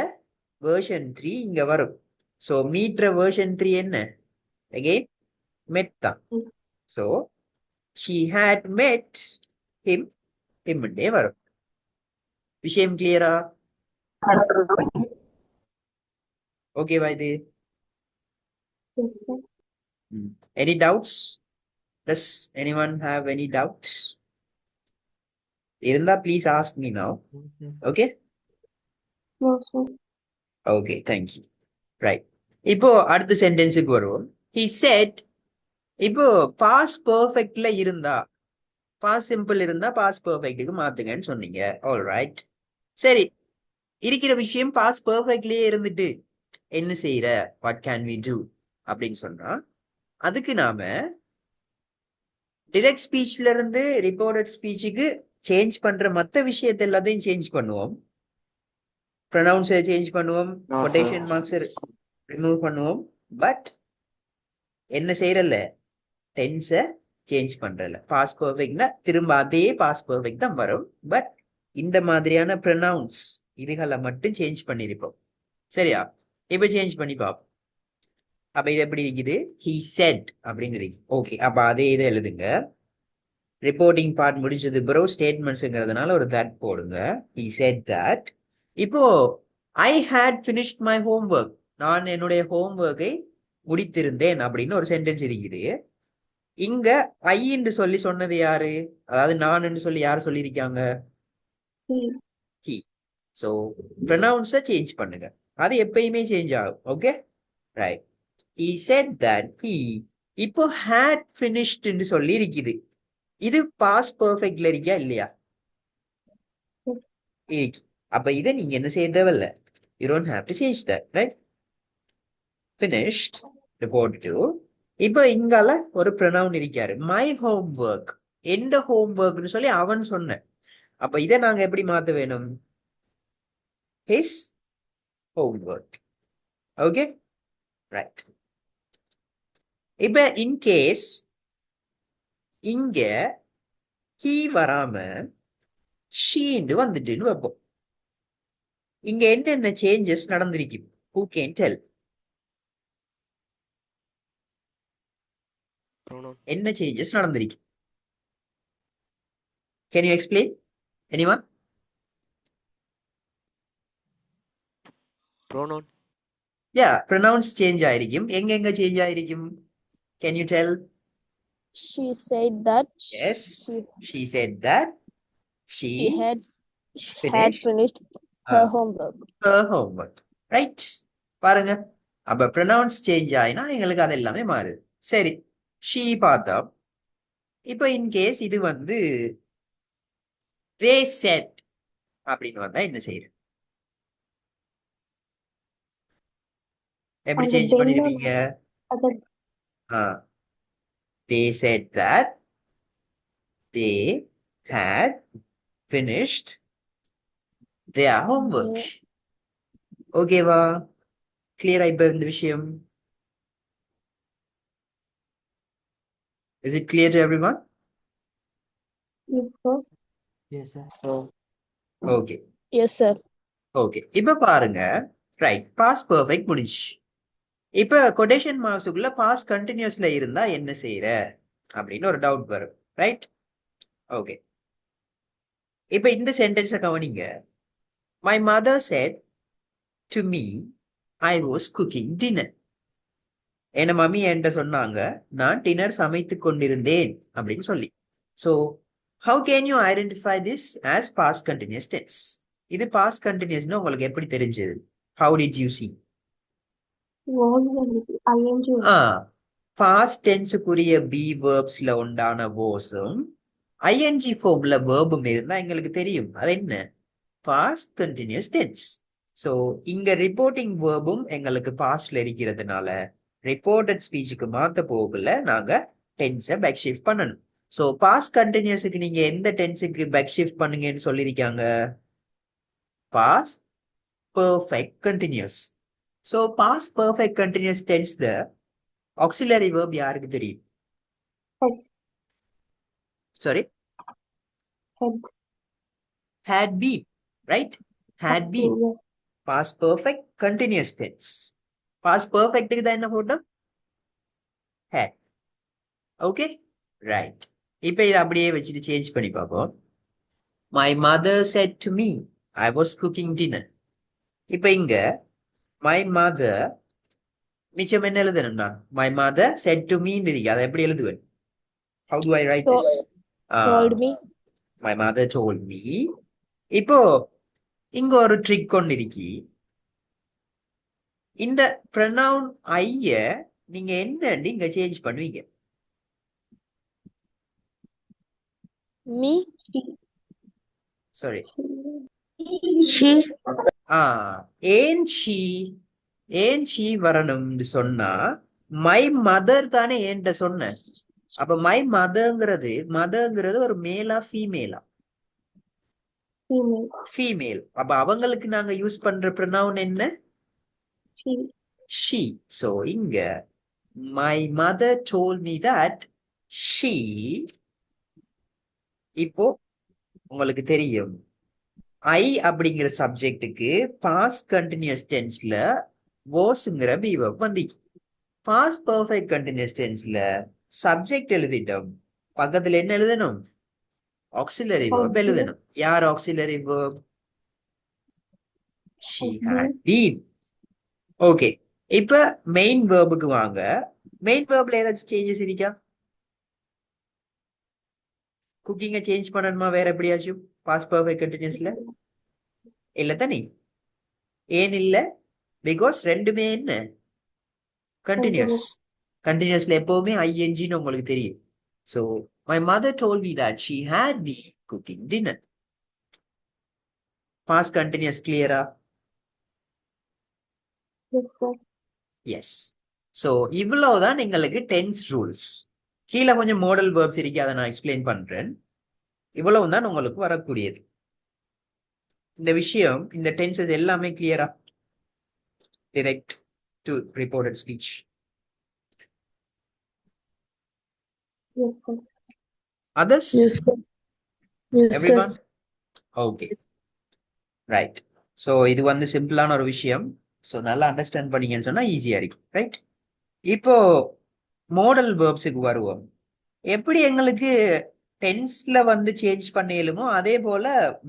வெர்ஷன் 3 இங்க வரும். சோ மீட்ற வெர்ஷன் 3 என்ன? அகைன் met தான். So she had met him, him டே வரும். விஷயம் கிளியரா? ஓகேவா இது? Yes, sir. Any doubts? Does anyone have any doubts? இருந்தா please ask me now. Okay? No, sir. Okay, thank you. Right. இப்போ அடுத்த சென்டென்ஸுக்கு வருவோம். He said, இப்போ past perfectல இருந்தா, past simple இருந்தா past perfectக்கு மாத்துங்கன்னு சொன்னீங்க. All right. சரி, இருக்கிற விஷயம் past perfectலயே இருந்துட்டு என்ன செய்யற, what can we do அப்படின்னு சொன்னா, அதுக்கு நாம டிரெக்ட் ஸ்பீச்ல இருந்து ரிப்போர்ட்டட் ஸ்பீச்சுக்கு சேஞ்ச் பண்ற மத்த விஷயத்தை எல்லாத்தையும் சேஞ்ச் பண்ணுவோம். ப்ரொனவுன்ஸை சேஞ்ச் பண்ணுவோம், No, sir. Quotation marks remove பண்ணுவோம். பட் என்ன செய்யறல, டென்ஸை சேஞ்ச் பண்றல. பாஸ்ட் பர்ஃபெக்ட்னா திரும்ப அதே பாஸ்ட் பர்ஃபெக்ட் தான் வரும். பட் இந்த மாதிரியான ப்ரொனவுன்ஸ் இதுகளை மட்டும் சேஞ்ச் பண்ணிருப்போம். சரியா? இப்ப சேஞ்ச் பண்ணி பார்ப்போம். அப்ப இது எப்படி இருக்குது? He said அப்படின்னு இருக்கு. ஓகே, அப்ப அதே இதை எழுதுங்க. ரிப்போர்ட்டிங் பார்ட் முடிச்சது பிறகு ஸ்டேட்மெண்ட்ஸ்ங்கிறதுனால ஒரு that போடுங்க. He said that. இப்போ I had finished my homework. நான் என்னுடைய ஹோம்ஒர்க்கை முடித்திருந்தேன் அப்படின்னு ஒரு சென்டென்ஸ் இருக்குது. இங்க I என்று சொல்லி சொன்னது யாரு? அதாவது நான் என்று சொல்லி யார் சொல்லியிருக்காங்க? He. He. So ப்ரொனவுன்ஸை சேஞ்ச் பண்ணுங்க. அது எப்பயுமே சேஞ்ச் ஆகும். Okay, right. He said that he. இப்போ had finished என்று சொல்லி இருக்குது. இது பாஸ்ட் பர்ஃபெக்ட்ல இருக்கா இல்லையா? இருக்கு. அப்ப இதை நீங்க என்ன செய்ய தேவையில்ல. You don't have to change that, right? Finished, report to. இப்போ இங்கால ஒரு ப்ரொனவுன் இருக்காரு. My homework. எந்த ஹோம்ஒர்க்னு சொல்லி அவன் சொன்ன. அப்ப இதை நாங்க எப்படி மாத்த வேணும்? His homework. Okay? Right. இப்ப இன் கேஸ் இங்க he வராம ஷீன்னு வந்துட்டுன்னு வைப்போம். இங்க என்னென்ன சேஞ்சஸ் நடந்திருக்கு? Who can tell? Pronoun. என்ன சேஞ்சஸ் நடந்திருக்கு? Can you explain? Anyone? Pronoun. Yeah, pronouns change ஆயிருக்கும். எங்க சேஞ்ச் ஆயிருக்கும்? Can you tell? She said that Yes. she, She said that she she had finished finished her uh, homework. her homework. Right? பாருங்க. அப்ப pronouns change ஆயினா எங்களுக்கு அது எல்லாமே மாறுது. சரி, she பார்த்தோம். இப்போ இன் கேஸ் இது வந்து they said அப்படின்னு வந்தா என்ன செய்யுது? எப்படி அந்த சேஞ்ச் then பண்ணிருப்பீங்க? அது They said that they had finished their homework. ஓகேவா? கிளியரா இப்ப இந்த விஷயம்? Is it clear to everyone? yes, sir. Yes, sir. So, Okay. Yes, sir. Okay, இப்ப பாருங்க. ரைட், பாஸ்ட் பெர்ஃபெக்ட் முடிஞ்சு. இப்ப கொட்டேஷன் மார்க்ஸுக்குள்ள பாஸ்ட் கண்டினியூஸ்ல இருந்தா என்ன செய்யற அப்படின்னு ஒரு டவுட் வரும். ரைட்? ஓகே, இப்ப இந்த சென்டென்ஸை கவனிங்க. My mother said to me I was cooking dinner. N mummy என்கிட்ட சொன்னாங்க நான் டின்னர் சமைத்து கொண்டிருந்தேன் அப்படின்னு சொல்லி. So how can you identify this as past continuous tense? இது past continuousனு உங்களுக்கு எப்படி தெரிஞ்சது? How did you see? Was வந்துட்டு ing past tenseக்குரிய be verbsல உண்டான wasம் ing formல verbம் இருந்தா எங்களுக்கு தெரியும். அது என்ன? past continuous tense. So இங்க ரிப்போர்ட்டிங் verbம் எங்களுக்கு pastல இருக்கிறதுனால ரிப்போர்ட்டட் ஸ்பீச்சுக்கு மாத்த போகல நாங்க டென்ஸை பேக் ஷிஃப்ட் பண்ணணும். ஸோ பாஸ்ட் கண்டினியூஸுக்கு நீங்க எந்த டென்ஸுக்கு பேக் ஷிஃப்ட் பண்ணுங்கன்னு சொல்லியிருக்காங்க? Past perfect continuous. So past perfect continuous டென்ஸ்ல ஆக்சிலரி வேர்ப் யாருக்கு தெரியும்? Had. Sorry, had had been, right? had been. yes. Past perfect continuous tense. Past பெர்ஃபெக்ட்டுக்கு தான் என்ன போட்டோம்? had. Okay, right. இப்போ இதை அப்படியே வச்சுட்டு சேஞ்ச் பண்ணி பார்ப்போம். My mother said to me I was cooking dinner. இப்போ இங்க மை மதர் மிச்சம் என்ன எழுதணும் நான்? My mother set to me இருக்கு. அதை எப்படி எழுதுவேன்? How do I write this? Told me. My mother told me. இப்போ இங்க ஒரு ட்ரிக் கொண்டு இருக்கி. இந்த ப்ரொனவுன் ஐய நீங்க என்னன்னு இங்க சேஞ்ச் பண்ணுவீங்க? Me. சாரி. She. ஏன் ஷீ வரணும்னு சொன்னா மை மதர் தானே ஏன்ட்ட சொன்ன. அப்ப மை மதர்ங்கிறது ஒரு மேலா ஃபீமேலா? Female. ஃபீமேல். அப்ப அவங்களுக்கு நாங்க யூஸ் பண்ற ப்ரொனவுன் என்ன? She. ஷீ. சோ இங்க my mother told me that she. இப்போ உங்களுக்கு தெரியும் ஐ அப்படிங்கிற சப்ஜெக்டுக்கு பாஸ்ட் கண்டினியூஸ் டென்ஸ்ல வாஸ்ங்கிற பீவப் வந்துச்சு. பாஸ்ட் பர்ஃபெக்ட் கண்டினியூஸ் டென்ஸ்ல சப்ஜெக்ட் எழுதிட்டோம், பக்கத்துல என்ன எழுதணும்? ஆக்சிலரி verb எழுதணும். யார் auxiliary verb? she had been. Okay, இப்ப மெயின் வேர்புக்கு வாங்க. மெயின் வேர்ப்ல ஏதாச்சும் சேஞ்சஸ் இருக்கா? குக்கிங்க சேஞ்ச் பண்ணணுமா வேற எப்படியாச்சும் பாஸ்ட் பர்ஃபெக்ட் கண்டினியூஸ்ல? இல்ல தானே. ஏன் இல்ல? பிகாஸ் ரெண்டுமே என்ன? கண்டினியூஸ். கண்டினியூஸ்ல எப்பவுமே ஐஎன்ஜின்னு உங்களுக்கு தெரியும். So my mother told me that she had been cooking dinner. Past continuous clear? Yes, sir. Yes. So இவ்வளவுதான் எங்களுக்கு டென்ஸ் ரூல்ஸ். கீழே கொஞ்சம் மாடல் வேர்ப்ஸ் இருக்கு, அதை நான் எக்ஸ்பிளைன் பண்றேன். இவ்வளவுதான் உங்களுக்கு வரக்கூடியது. இந்த விஷயம், இந்த டென்சஸ் எல்லாமே கிளியரா? direct to reported speech. Yes, sir. Others? Yes, sir. Yes, Everyone? sir. Okay. Right. So இது வந்து சிம்பிளான ஒரு விஷயம். ஸோ நல்லா அண்டர்ஸ்டாண்ட் பண்ணீங்கன்னு சொன்னா ஈஸியா இருக்கு. ரைட். இப்போ மாடல் வேர்ப்ஸுக்கு வருவோம். எப்படி எங்களுக்கு டென்ஸ்ல வந்து சேஞ்ச் பண்ண இயலுமோ அதே போல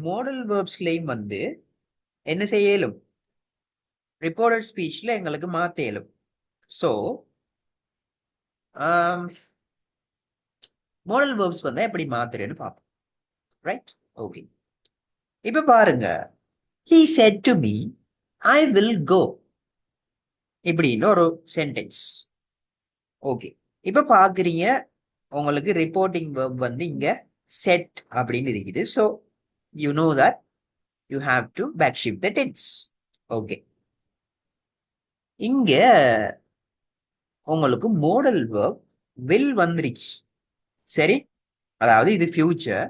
மாடல் வேர்ப்ஸ்லயும் வந்து என்ன செய்ய இயலும்? ரிப்போர்ட்டட் ஸ்பீச்ல எங்களுக்கு மாத்த இயலும். ஸோ மாடல் வேர்ப்ஸ் வந்து எப்படி மாத்துறேன்னு பார்ப்போம். ரைட். ஓகே, இப்ப பாருங்க. He said to me, I will go. இப்படின்னு ஒரு சென்டென்ஸ். ஓகே, இப்ப பாக்குறீங்க உங்களுக்கு ரிப்போர்ட்டிங் வெர்ப் வந்து இங்க செட் அப்படின்னு இருக்குது. So you know that you have to back shift the tense. Okay, இங்க உங்களுக்கு மோடல் வெர்ப் வில் வந்துருச்சு. சரி, அதாவது இது ஃபியூச்சர்,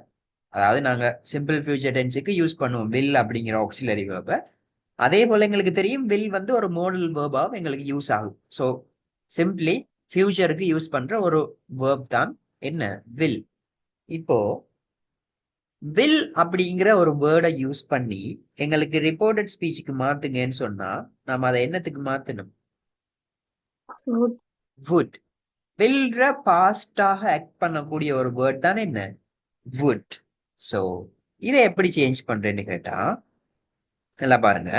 அதாவது நாங்க சிம்பிள் ஃபியூச்சர் டென்ஸுக்கு யூஸ் பண்ணுவோம் வில் அப்படிங்கிற ஆக்சிலரி வெர்பை. அதே போல எங்களுக்கு தெரியும் வில் வந்து ஒரு மோடல் வேர்பாவும் எங்களுக்கு யூஸ் ஆகும். ஸோ சிம்பிளி ஃபியூச்சருக்கு யூஸ் பண்ற ஒரு வேர்ப் தான் என்ன? வில். இப்போ வில் அப்படிங்கிற ஒரு வேர்டை யூஸ் பண்ணி எங்களுக்கு ரிப்போர்ட்டட் ஸ்பீச்சுக்கு மாத்துங்கன்னு சொன்னா நம்ம அதை என்னத்துக்கு மாத்தணும்? Would. would. வில்ற பாஸ்டாக ஆக்ட் பண்ணக்கூடிய ஒரு வேர்ட் தான் என்ன? would. ஸோ இதை எப்படி சேஞ்ச் பண்றேன்னு கேட்டா நல்லா பாருங்க.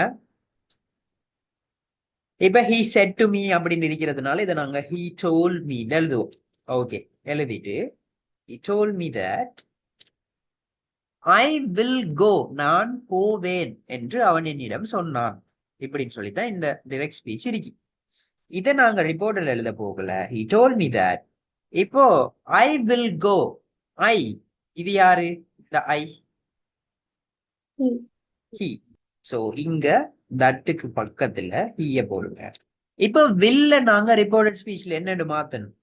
இப்ப he said to me அப்படின்னு இருக்கிறதுனால இதை நாங்க he told me எழுதுவோம். ஓகே, எழுதிட்டு he told me that I will go, நான் போவேன் என்று அவன் என்னிடம் சொன்னான். இப்படின்னு சொல்லித்தான் இந்த டைரக்ட் ஸ்பீச் இருக்கு. இதை நாங்க ரிப்போர்ட்ல எழுத போகல. he told me that. இப்போ I will go, I இது யாரு? இந்த I he. சோ இங்க தட்டுக்கு பக்கத்துல ஹீய போடுங்க. இப்ப வில்ல நாங்க ரிப்போர்ட்டட் ஸ்பீச்ல என்னன்னு மாத்தணும்?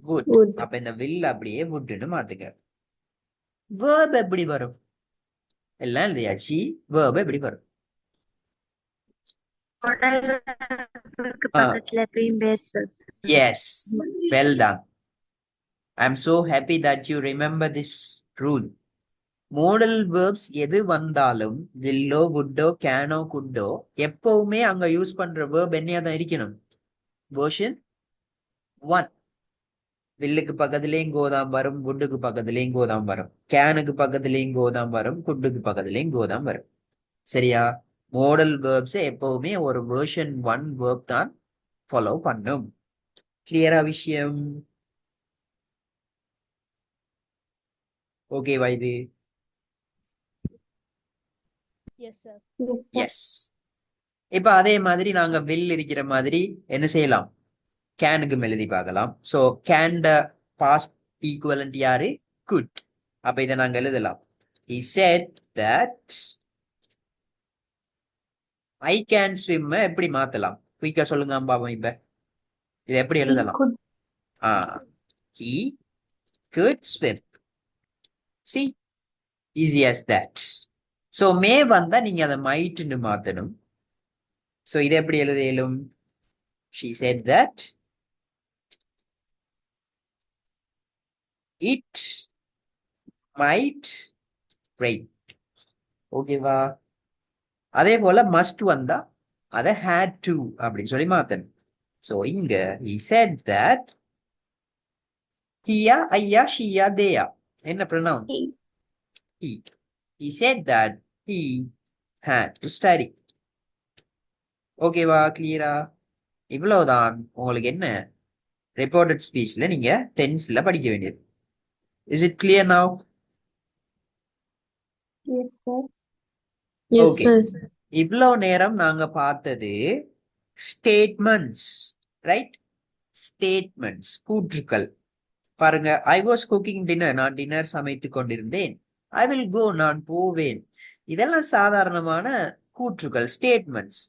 would. அப்ப இந்த வில் அப்படியே woodன்னு மாத்துங்க. verb எப்படி வரும்? எல்லாம் எழுதியாச்சு. verb எப்படி வரும்? Yes, well done. I'm so happy that you remember this rule. Modal verbs எது வந்தாலும் willோ woodோ canோ couldோ எப்பவுமே அங்க யூஸ் பண்ற verb என்னையா தான் இருக்கணும்? version 1. வில்லுக்கு பக்கத்துலயும் கோதாம் வரும், woodக்கு பக்கத்துலயும் கோதாம் வரும், கேனுக்கு பக்கத்துலயும் கோதாம் வரும், குட்டுக்கு பக்கத்துலயும் கோதாம் வரும். சரியா? மோடல் வேர்ப்ஸ் எப்பவுமே ஒரு வெர்ஷன் 1 வேர்ப் தான் ஃபாலோ பண்ணும். கிளியரா விஷயம்? ஓகேவா இது? Yes, sir. Yes, sir. Yes. இப்ப அதே மாதிரி நாங்க வில் இருக்கிற மாதிரி என்ன செய்யலாம்? கேனுக்கு எழுதி பார்க்கலாம். சோ கேண்ட பாஸ்ட் ஈக்குவலண்ட் யாரு? குட். அப்ப இதை நாங்க எழுதலாம். He said that I can swim எப்படி மாத்தலாம்? குயிக்கா சொல்லுங்க பாபா. இப்ப இதை எப்படி He எழுதலாம்? could. He could swim. See, easy as that. So மே வந்தா நீங்க அதை மைட்னு மாத்தணும். சோ இதை எப்படி எழுத இயலும்? She said that it might rain. ஓகேவா? அதே போல must வந்தா அதை had to அப்படின்னு சொல்லி மாத்தணும். சோ இங்க he said that ஹியா ஐயா ஷியா தேயா என்ன pronoun? He. He. He said that he had to study. ஓகேவா? கிளியரா? இவ்வளவுதான் உங்களுக்கு என்ன ரிப்போர்ட்டட் ஸ்பீச்ல நீங்க டென்ஸ்ல படிக்க வேண்டியது. Is it clear now? Yes, sir. Yes, Okay. sir. இவ்வளவு நேரம் நாங்க பார்த்தது ஸ்டேட்மெண்ட்ஸ், ரைட்? ஸ்டேட்மெண்ட்ஸ், கூற்றுக்கள். பாருங்க, ஐ வாஸ் குக்கிங் டின்னர், நான் டின்னர் சமைத்து கொண்டிருந்தேன். ஐ வில் கோ, நான் போவேன். இதெல்லாம் சாதாரணமான கூற்றுக்கள், ஸ்டேட்மெண்ட்ஸ்.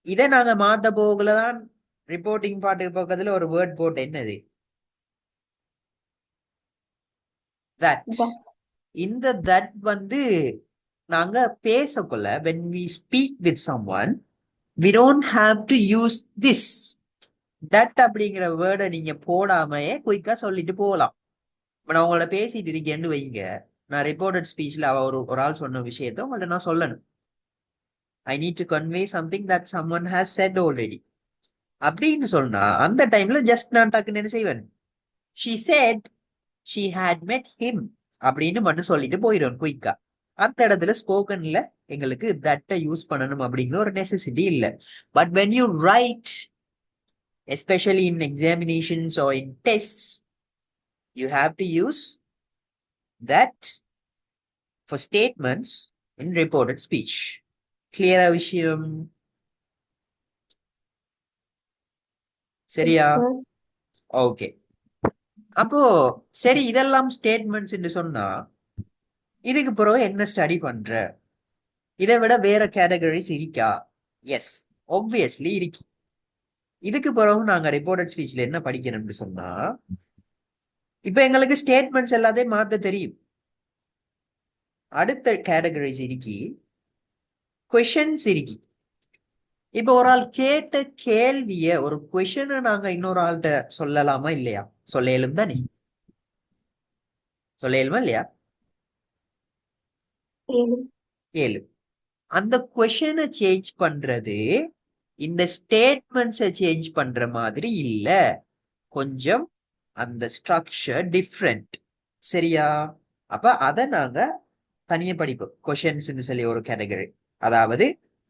இதை நாங்க மாத்த போகலதான் ரிப்போர்ட்டிங் பாட்டுக்கு பக்கத்துல ஒரு வேர்ட் போட்டு என்னது? தட். That. இந்த தட் வந்து நாங்க பேசக்குள்ள when we speak with someone we don't have to use this. That அப்படிங்கிற வேர்டை நீங்க போடாமையே குயிக்கா சொல்லிட்டு போகலாம். இப்ப நான் உங்களோட பேசிட்டு இருக்கேன்னு வைங்க, நான் ரிப்போர்ட்டட் ஸ்பீச்ல ஒரு ஆள் சொன்ன விஷயத்த உங்கள்ட்ட நான் சொல்லணும். I need to convey something that someone has said already. அப்படின்னு சொன்னா அந்த டைம்ல ஜஸ்ட் நான் டக்குன்னு என்ன செய்வேன்? She said she had met him அப்படின்னு மட்டும் சொல்லிட்டு போயிடும் குயிக்கா. அந்த இடத்துல ஸ்போக்கன்ல எங்களுக்கு தட்டை யூஸ் பண்ணணும் அப்படிங்கிற ஒரு நெசசிட்டி இல்ல. But when you write, especially in examinations or in tests, you have to use that for statements in reported speech. Clear விஷயம்? சரியா? Yes, sir. ஓகே. அப்போ சரி, இதெல்லாம் ஸ்டேட்மெண்ட்ஸ் என்று சொன்னா இதுக்கு பிறகு என்ன ஸ்டடி பண்ற? இதை விட வேற கேட்டகரிஸ் இருக்கா? எஸ், ஆப்வியஸ்லி இருக்கு. இதுக்கு பிறகு நாங்க ரிப்போர்ட்டட் ஸ்பீச்ல என்ன படிக்கணும்னு சொன்னா, இப்ப எங்களுக்கு ஸ்டேட்மெண்ட்ஸ் எல்லாத்தையும் மாத்த தெரியும். அடுத்த கேட்டகரிஸ் இருக்கு, கொஷன்ஸ் இருக்கு. இப்ப ஒரு ஆள் கேட்ட கேள்விய, ஒரு கொஷனை நாங்க இன்னொரு ஆள்கிட்ட சொல்லலாமா இல்லையா? சொல்ல இயலும் தானே? சொல்ல இயலுமா இல்லையா? ஏழு. ஏழு. அந்த கொஷனை சேஞ்ச் பண்றது இந்த ஸ்டேட்மெண்ட்ஸை சேஞ்ச் பண்ற மாதிரி இல்ல. கொஞ்சம் அந்த ஸ்ட்ரக்சர் டிஃப்ரெண்ட். சரியா? அப்ப அதை நாங்க தனியா படிப்போம். கொஷன்ஸ் சொல்லி ஒரு கேட்டகரி. அதாவது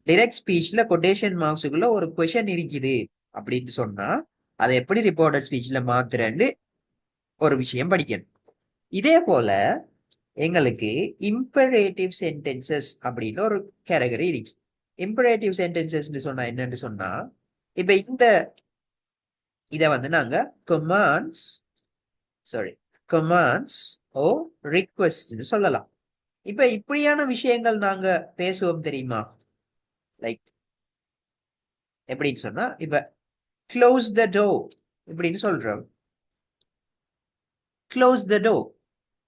டைரக்ட் ஸ்பீச்ல கொட்டேஷன் மார்க்ஸுக்குள்ள ஒரு கொஷன் இருக்குது அப்படின்னு சொன்னா அதை எப்படி ரிப்போர்ட்டட் ஸ்பீச்ல மாத்துறேன்னு ஒரு விஷயம் படிக்கணும். இதே போல எங்களுக்கு இம்பரேட்டிவ் சென்டென்சஸ் அப்படின்னு ஒரு கேட்டகரி இருக்கு. இம்பரேட்டிவ் சென்டென்சஸ் சொன்னா என்னன்னு சொன்னா, இப்ப இந்த இத வந்து நாங்க கமாண்ட்ஸ் ஓ ரிக்வெஸ்ட் சொல்லலாம். இப்ப இப்படியான விஷயங்கள் நாங்க பேசுவோம் தெரியுமா? லைக் எப்படின்னு சொன்னா, இப்ப க்ளோஸ் த டோர் இப்படின்னு சொல்றோம். க்ளோஸ் த டோர்,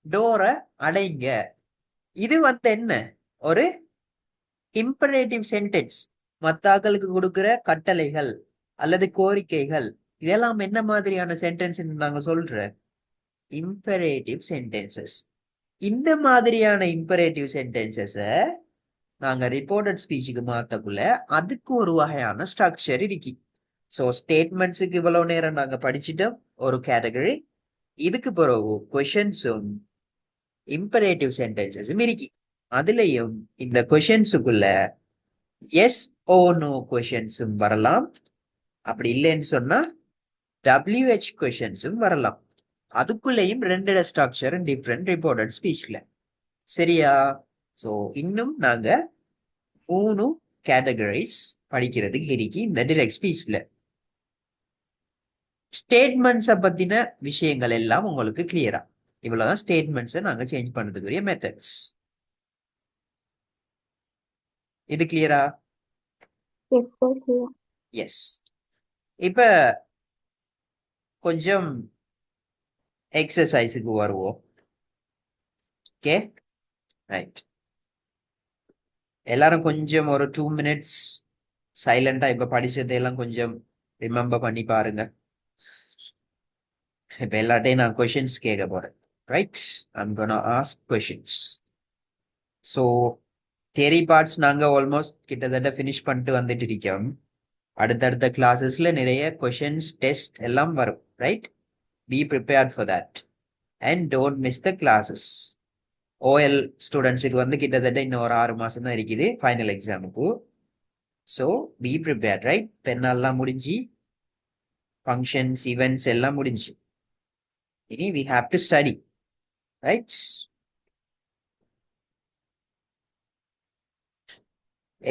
டோரை அடைங்க. இது வந்து என்ன? ஒரு இம்பரேட்டிவ் சென்டென்ஸ். மத்தாக்களுக்கு கொடுக்கிற கட்டளைகள் அல்லது கோரிக்கைகள், இதெல்லாம் என்ன மாதிரியான சென்டென்ஸ் நாங்க சொல்ற? Imperative sentences. இந்த மாதிரியான இம்பரேட்டிவ் சென்டென்சஸ நாங்க ரிப்போர்ட்டட் ஸ்பீச்சுக்கு மாத்தக்குள்ள அதுக்கு ஒரு வகையான ஸ்ட்ரக்சர் இருக்கு. ஸோ ஸ்டேட்மெண்ட்ஸுக்கு இவ்வளவு நேரம் நாங்க படிச்சுட்டோம் ஒரு கேட்டகரி. இதுக்கு பிறகு கொஷன்ஸும் இம்பரேட்டிவ் சென்டென்சஸும் இருக்கு. அதுலயும் இந்த கொஷன்ஸுக்குள்ள எஸ் ஓ நோ கொஷின்ஸும் வரலாம். அப்படி இல்லைன்னு சொன்னா WH கொஷின்ஸும் வரலாம். அதுக்குள்ளேயும் ரெண்டு ஸ்ட்ரக்சர் டிஃப்ரெண்ட் ரிப்போர்ட்டட் ஸ்பீச்ல. சரியா? ஸோ இன்னும் நாங்க 3 கேட்டகரிஸ் படிக்கிறதுக்கு இருக்கு இந்த டிரெக்ட் ஸ்பீச்ல. ஸ்டேட்மெண்ட்ஸை பத்தின விஷயங்கள் எல்லாம் உங்களுக்கு கிளியரா. இவ்வளவுதான் ஸ்டேட்மெண்ட்ஸை நாங்க சேஞ்ச் பண்றதுக்குரிய மெத்தட்ஸ். இது கிளியரா? Yes, sir. Clear. எஸ். இப்ப கொஞ்சம் எக்ஸசைஸுக்கு வருவோம். Okay, right. எல்லாரும் கொஞ்சம் ஒரு 2 மினிட்ஸ் சைலண்டா இப்ப படிச்சதையெல்லாம் கொஞ்சம் ரிமெம்பர் பண்ணி பாருங்க. இப்ப எல்லாட்டையும் நான் கொஷின்ஸ் கேட்க போறேன். Right, I'm gonna ask questions. So theory parts நாங்க ஆல்மோஸ்ட் கிட்டத்தட்ட ஃபினிஷ் பண்ணிட்டு வந்துட்டு இருக்கோம். அடுத்தடுத்த கிளாஸஸ்ல நிறைய கொஷின்ஸ் டெஸ்ட் எல்லாம் வரும். Right, be prepared for that and don't miss the classes. OL ஸ்டூடெண்ட்ஸுக்கு வந்து கிட்டத்தட்ட இன்னும் ஒரு 6 மாசம் தான் இருக்குது ஃபைனல் எக்ஸாமுக்கு. So be prepared. ரைட், பெண்ணெல்லாம் முடிஞ்சு ஃபங்க்ஷன்ஸ் ஈவெண்ட்ஸ் எல்லாம் முடிஞ்சு இனி we have to study. Right,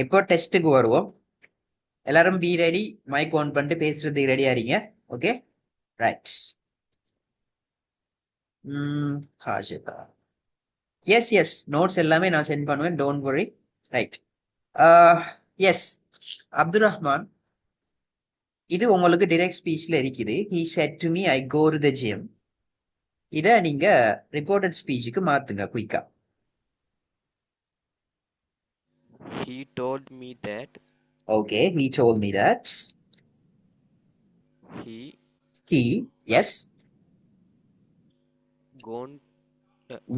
எப்போ டெஸ்ட்டுக்கு வருவோம். எல்லாரும் பி ரெடி, மைக் ஆன் பண்ணிட்டு பேசுறதுக்கு ரெடியா இருங்க. Okay, right. Hajitha, yes yes notes எல்லாமே நான் சென்ட் பண்ணுவேன், don't worry. Right, S Abdul Rahman, இது உங்களுக்கு டிரெக்ட் ஸ்பீச்ல இருக்குது. he said to me I go to the gym. இத நீங்க ரிப்போர்ட்டட் ஸ்பீச்சுக்கு மாத்துங்க குயிக்கா. He told me that okay, he told me that he yes gone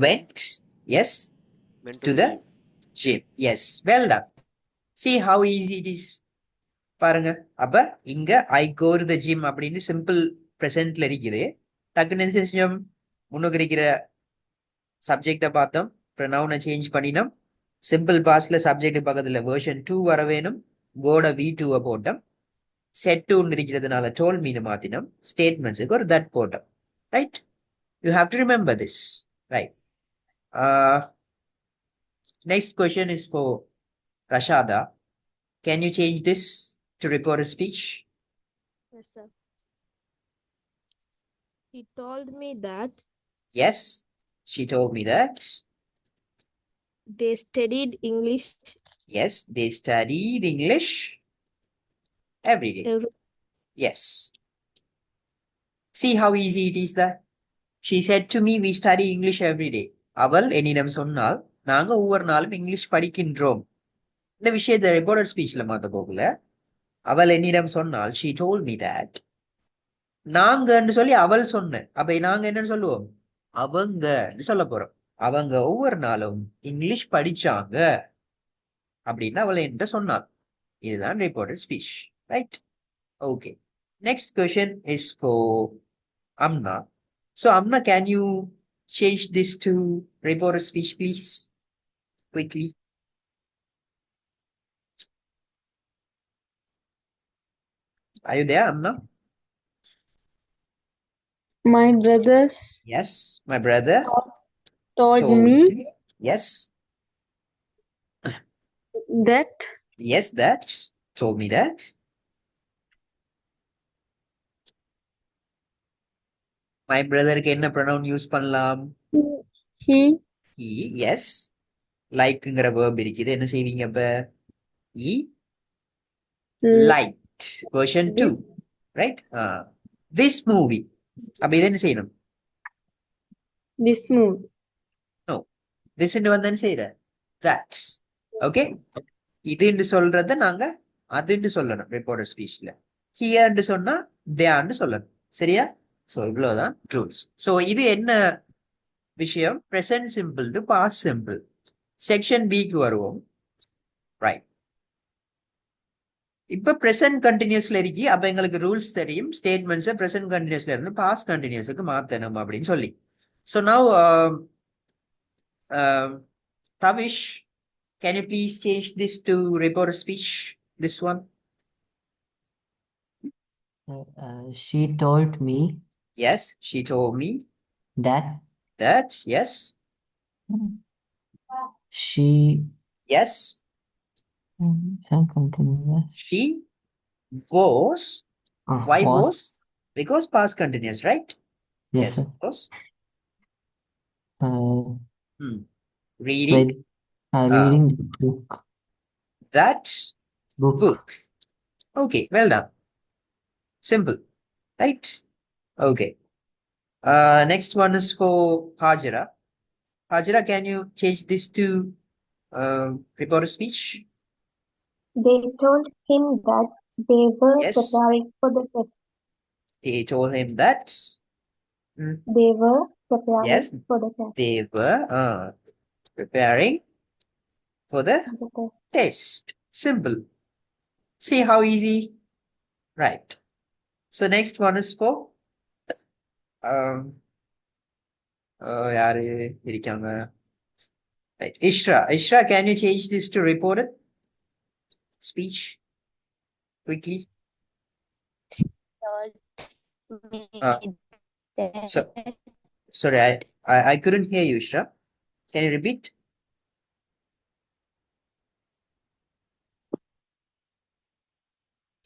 went yes went to the gym. Yes, well done. See how easy it is. பாருங்க, அப்ப இங்க I go to the gym அப்படின்னு simple பிரசன்ட்ல இருக்குது. டக்குன்னு செஞ்சோம், முன்னுக்கு இருக்கிற சப்ஜெக்ட பார்த்தோம், ப்ரொனவுனை சேஞ்ச் பண்ணினோம். சிம்பிள் பாஸ்ட்ல சப்ஜெக்ட் பக்கத்துல வெர்ஷன் 2 வர வேணும். கோட V2 போட்டோம். செட் 2 இருக்கிறதுனால டோல் மீனு மாத்தினோம். ஸ்டேட்மெண்ட்ஸுக்கு ஒரு தட் போட்டோம். Right, you have to remember this. Right, next question is for Rashada. Can you change this to reported speech? Yes, sir. He told me that Yes, she told me that. they studied English Yes, they studied English every day. every Yes. See how easy it is that? She said to me, we study English every day. அவள் என்னிடம் சொன்னால் நாங்க ஒவ்வொரு நாளும் English படிக்கின்றோம். இந்த விஷயத்தை reported ஸ்பீச்ல மாத்த போகல. அவள் என்னிடம் சொன்னால் she told me that. நாங்கன்னு சொல்லி அவள் சொன்ன, அப்ப நாங்க என்னன்னு சொல்லுவோம், அவங்கன்னு சொல்ல போறோம். அவங்க ஒவ்வொரு நாளும் இங்கிலீஷ் படிச்சாங்க அப்படின்னு அவள் என்கிட்ட சொன்னாள். இதுதான் reported speech. Right, okay. Next question is for Amna. So Amna, can you change this to reported speech, please? Quickly. Are you there, Amna? My brothers Yes, my brother told me Yes, that yes, that told me that. My brother க்கு என்ன pronoun use பண்ணலாம்? he He, yes. Likeங்கிற verb இருக்குது. என்ன செய்வீங்க அப்ப? He liked. Version 2. Right? This movie. அப்ப இது என்ன செய்யணும்? this mood. This வந்து என்ன செய்யற? That. Okay? இதுன்னு சொல்றத நாங்க அதுன்னு சொல்லணும் ரிப்போர்ட்டட் ஸ்பீச்ல. ஹியர்ன்னு சொன்னா தேர்ன்னு சொல்லணும். சரியா? சோ இவ்வளவுதான் ரூல்ஸ். சோ இது என்ன விஷயம்? Present simple to past simple. Section பிக்கு வருவோம். ரைட், இப்ப பிரசன்ட் கண்டினியூஸ்ல இருக்கு. அப்ப எங்களுக்கு ரூல்ஸ் தெரியும். ஸ்டேட்மெண்ட்ஸை பிரசன்ட் கண்டினியூஸ்ல இருந்து பாஸ்ட் கண்டினியூஸுக்கு மாத்தணும் அப்படின்னு சொல்லி. So now Tavish, Can you please change this to reporter speech? This one. She told me Yes, she told me that that. Yes, she yes, shall continue. she was. Why was? Because past continuous, right? Yes, sir. Was. Uh, Reading reading the book. that book. Okay, well done. Simple, right? Okay. Next one is for Hajira. Hajira, can you change this to reporter speech? They told him that they were Yes. preparing for the test. They told him that They were preparing yes, for the test. they were preparing for the The test. test. Simple. See how easy? Right. So next one is for யாரு இருக்காங்க? Right. Ishra. Ishra, can you change this to reported speech quickly? Sorry, I couldn't hear you, Ishra. Can you repeat?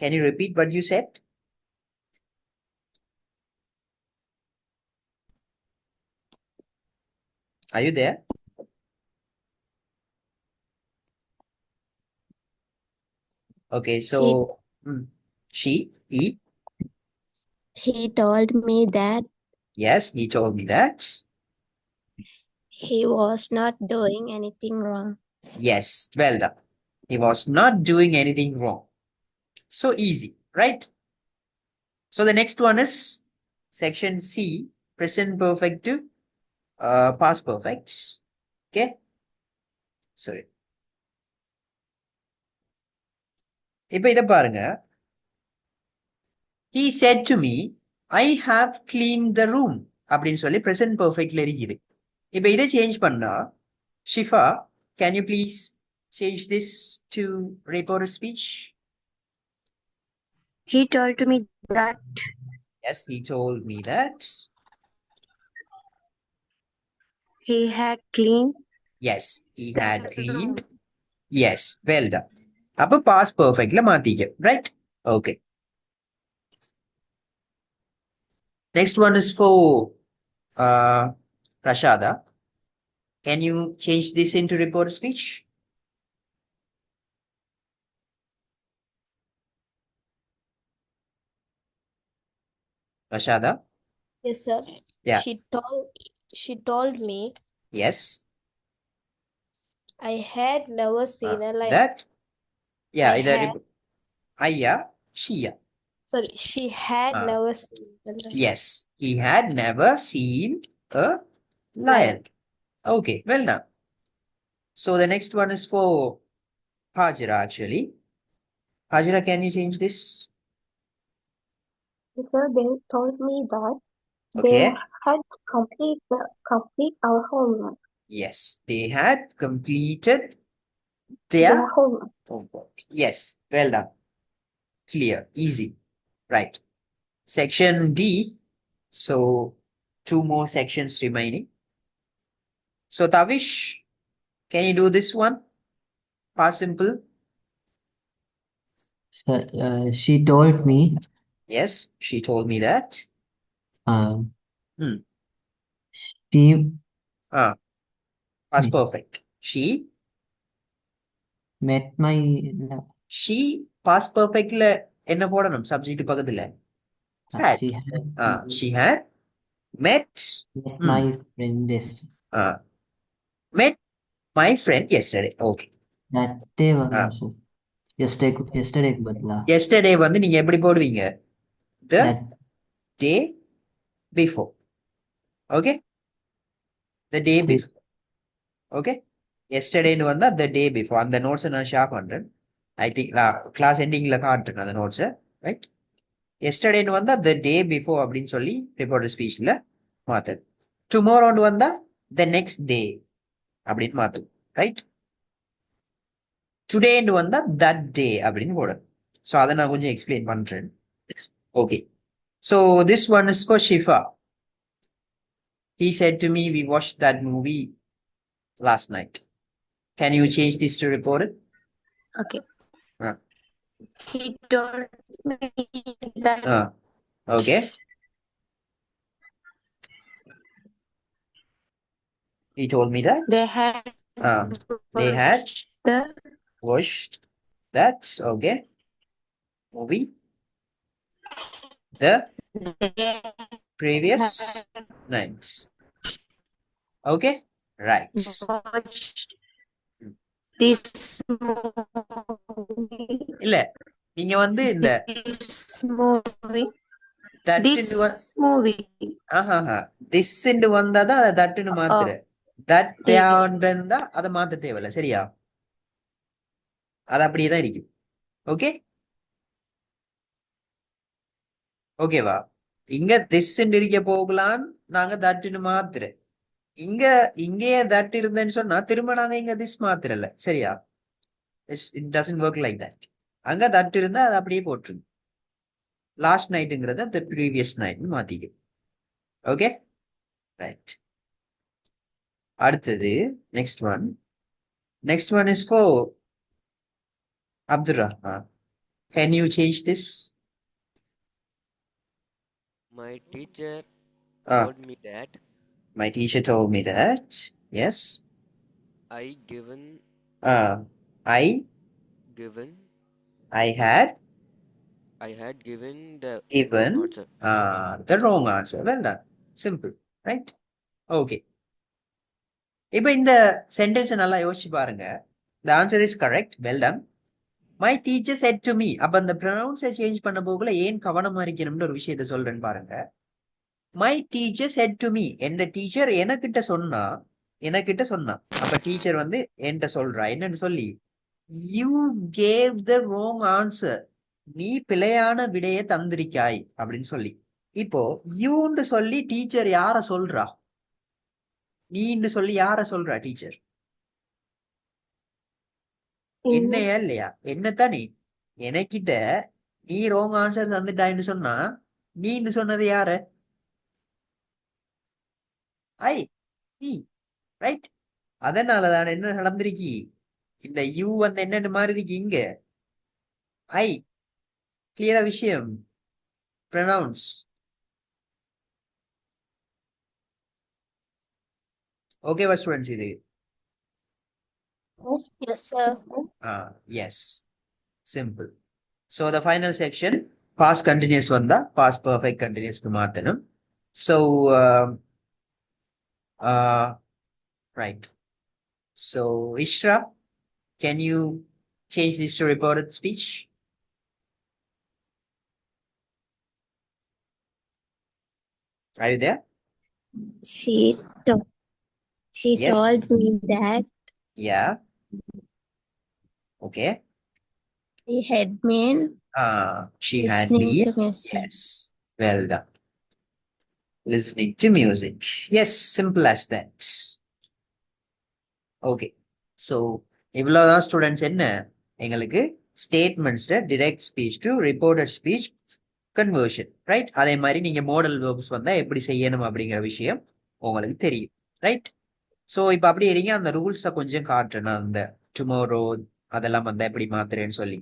Can you repeat what you said? Are you there? Okay, so he told me that yes, he told me that. he was not doing anything wrong. Yes, well done. He was not doing anything wrong. So easy, right? So the next one is section C, present perfect to past perfect. Okay. Sorry. இப்போ இதை பாருங்க. He said to me, I have cleaned the room அப்படின்னு சொல்லி present perfectல இருக்குது. இப்போ இதை change பண்ணா, Shifa, can you please change this to reported speech? He told me that Yes, he told me that. he had cleaned. Yes, he had cleaned. Yes, well done. அப்போ past perfectல மாத்திக்க, right? Okay. Next one is for Rashada. Can you change this into reported speech? Rashada? Yes, sir. Yeah. She told me Yes. I had never seen a lion. That? Yeah, I either had- Aya, Shia. Sorry, she had never seen a lion. Yes, he had never seen a lion. Okay, well done. So the next one is for Hajira actually. Hajira, can you change this? So they told me that Okay. they had complete our homework. Yes, they had completed their homework. Yes, well done. Clear, easy. Right. Section D. So 2 more sections remaining. So Tavish, can you do this one? Past simple. She told me. Yes, she told me that. She. Past perfect. She met my. She past perfectல என்ன போடணும் subject பக்கத்துல? Had. She had met my friend yesterday. Met my friend yesterday. Okay. That day also. Yesterday பதிலா. Yesterday வந்து நீங்க எப்படி போடுவீங்க? The day before. Okay? The day before. Okay? Yesterday னு வந்தா the day before. அந்த notes நான் ஷேர் பண்றேன். I think class endingல காட்டுறேன் அந்த notes, right? Yesterday னு வந்தா the day before அப்படின்னு சொல்லி reported speechல மாத்து. Tomorrow னு வந்தா the next day அப்படின்னு மாத்து. Right? டுடேன்னு வந்தா தட் டே அப்படின்னு போடும். ஸோ அதை நான் கொஞ்சம் எக்ஸ்பிளைன் பண்றேன். Okay, so this one is for Shifa. He said to me, we watched that movie last night. Can you change this to report it? Okay. Ah. He told me that Okay. He told me that they had they had the watched that, okay, movie the they previous had night. Okay, right. watched this movie. இல்ல நீங்க வந்து இந்த This movie. that This movie. this ன்னு வந்தாதான் அதை தட்டுன்னு மாத்துற. That தேவைன்னா அதை மாத்த தேவையில்ல, சரியா? அது அப்படியே தான் இருக்கும். ஓகே, ஓகேவா? இங்க திஸ் இருக்க போகலான்னு நாங்க தட்டுன்னு மாத்துறேன். இங்கேயே தட் இருந்தேன்னு சொன்னா திரும்ப நாங்க இங்க திஸ் மாத்துறல, சரியா? It doesn't work like that. அங்க தட் இருந்தா அது அப்படியே போட்டுருங்க. லாஸ்ட் நைட்டுங்கிறத த ப்ரீவியஸ் நைட்னு மாத்திக்கும். Okay, right. அடுத்தது next one is for Abdul Rahman. Can you change this? My teacher Ah. told me that My teacher told me that. Yes. I given I given I had I had given the given wrong answer. the wrong answer. Well done. Simple, right? Okay. இப்போ இந்த sentence நல்லா யோசிச்சு பாருங்க. The answer is correct. Well done. My teacher said to me. அப்ப அந்த ப்ரொனவுன்ஸை change பண்ண போகல ஏன் கவனமா இருக்கணும்னு ஒரு விஷயத்த சொல்றேன்னு பாருங்க. My teacher said to me. என்ற டீச்சர் எனக்கிட்ட சொன்னா. அப்ப டீச்சர் வந்து என்கிட்ட சொல்றா என்னன்னு சொல்லி, you gave the wrong answer. நீ பிழையான விடையை தந்திருக்காய் அப்படின்னு சொல்லி. இப்போ யூன்னு சொல்லி டீச்சர் யார சொல்றா? நீன்னு சொல்லி யார சொல்றா டீச்சர்? என்னையா இல்லையா? என்னத்தானே எனக்கிட்ட நீ ரோங் ஆன்சர் தந்துட்டான்னு சொன்னா நீன்னு சொன்னது யாரு? நீ, ரைட்? அதனாலதான் என்ன நடந்திருக்கி, இந்த யூ வந்து என்னன்னு மாறி இருக்கு இங்க ஐ. கிளியரா விஷயம்? ப்ரொனவுன்ஸ் ஓகேவா ஸ்டூடெண்ட்ஸ்? இது Yes, sir. yes, simple. So the final section, past continuous வந்தா past perfect continuous க்கு மாத்தணும். So right. So Ishra, can you change this to reported speech? Are you there? She Yes. told me that Yeah. Okay. she had been She had listening been. to music. Yes. Well done. Listening to music. Yes, simple as that. Okay. So இவ்வளவுதான் students என்ன எங்களுக்கு ஸ்டேட்மெண்ட்ஸ்ல direct speech to reported speech conversion, right? அதே மாதிரி நீங்க model verbs வந்தா எப்படி செய்யணும் அப்படிங்கிற விஷயம் உங்களுக்கு தெரியும், ரைட்? ஸோ இப்போ அப்படி இருங்க, அந்த ரூல்ஸை கொஞ்சம் காட்டுறேன். அந்த டுமாரோ அதெல்லாம் வந்தா எப்படி மாத்துறேன்னு சொல்லி.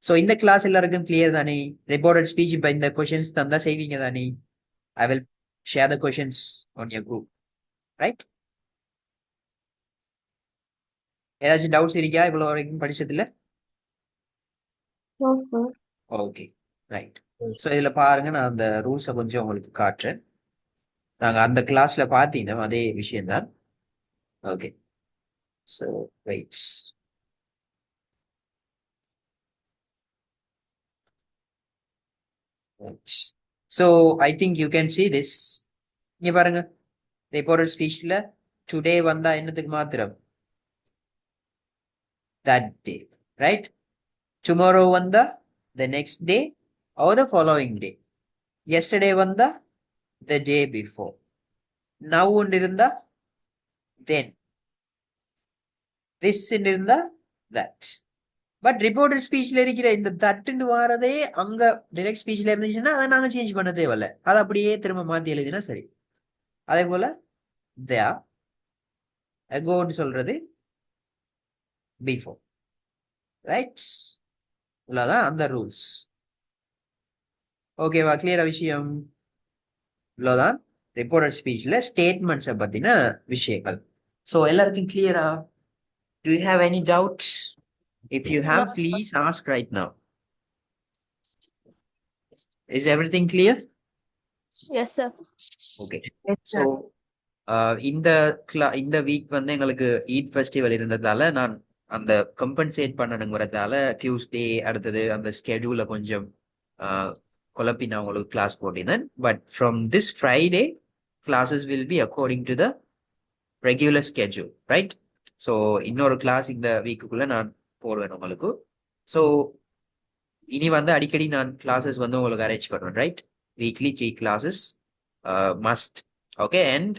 ஸோ இந்த கிளாஸ் எல்லாருக்கும் கிளியர் தானே? ரிப்போர்ட்டட் ஸ்பீச் இப்போ இந்த கொஷின்ஸ் தந்தா செய்வீங்க தானே? I will share the questions on your group, right? ஏதாச்சும் டவுட்ஸ் இருக்கா இவ்வளவு வரைக்கும் படிச்சதுல? No, sir. Okay, right. So இதுல பாருங்க, நான் அந்த ரூல்ஸை கொஞ்சம் உங்களுக்கு காட்டுறேன். நாங்க அந்த கிளாஸ்ல பார்த்தீங்க அதே விஷயம்தான். Okay, so wait. So I think you can see this. இங்க பாருங்க, ரிப்போர்ட்டட் ஸ்பீச்ல டுடே வந்தா என்னத்துக்கு மாத்திரம்? that day, right? Tomorrow vanda the next day or the following day. Yesterday vanda the day before. Now undirunda then. This indirunda that. But reported ஸ்பீச்ல இருக்கிற இந்த தட்டுன்னு வாரதே அங்க direct ஸ்பீச்ல இருந்துச்சுன்னா அதை நாங்க சேஞ்ச் பண்ண தேவையில்ல. அதை அப்படியே திரும்ப மாத்தி எழுதினா சரி. அதே போல there agoன்னு சொல்றது before, ரைட்? இவ்வளவுதான் அந்த ரூல்ஸ். ஓகேவா? கிளியரா விஷயம்? இவ்வளவுதான் ரிப்போர்ட்டட் ஸ்பீச்ல ஸ்டேட்மெண்ட்ஸை பத்தின விஷயங்கள். ஸோ எல்லாருக்கும் கிளியரா? Do you have any doubts? If you have, No. please ask right now. Is everything clear? Yes, sir. Okay. So இந்த வீக் வந்து எங்களுக்கு ஈத் ஃபெஸ்டிவல் இருந்ததால நான் அந்த கம்பன்சேட் பண்ணணுங்கிறதால டியூஸ்டே அடுத்தது அந்த ஸ்கெடியூல கொஞ்சம் குழப்பி நான் உங்களுக்கு கிளாஸ் போட்டிருந்தேன். But from this Friday classes will be according to the regular schedule, right? So இன்னொரு கிளாஸ் இந்த வீக்குக்குள்ள நான் போடுவேன் உங்களுக்கு. ஸோ இனி வந்து அடிக்கடி நான் கிளாஸஸ் வந்து உங்களுக்கு அரேஞ்ச் பண்ணுவேன், right? Weekly 3 classes must. Okay. And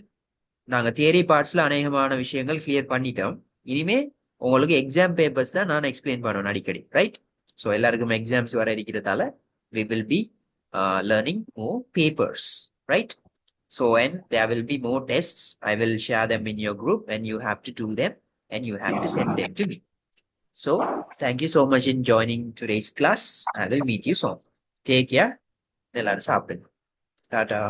நாங்கள் தியரி பார்ட்ஸில் அநேகமான விஷயங்கள் கிளியர் பண்ணிட்டோம். இனிமே உங்களுக்கு எக்ஸாம் பேப்பர்ஸ் தான் நான் எக்ஸ்பிளைன் பண்ணுவேன் அடிக்கடி, ரைட்? ஸோ எல்லாருக்கும் எக்ஸாம்ஸ் வர இருக்கிறதால we will be learning more papers, right? So and there will be more tests. I will share them in your group and you have to do them and you have to send them to me. So thank you so much in joining today's class. I will meet you soon. Take care. எல்லாரும் சாப்பிடுங்க. டாடா.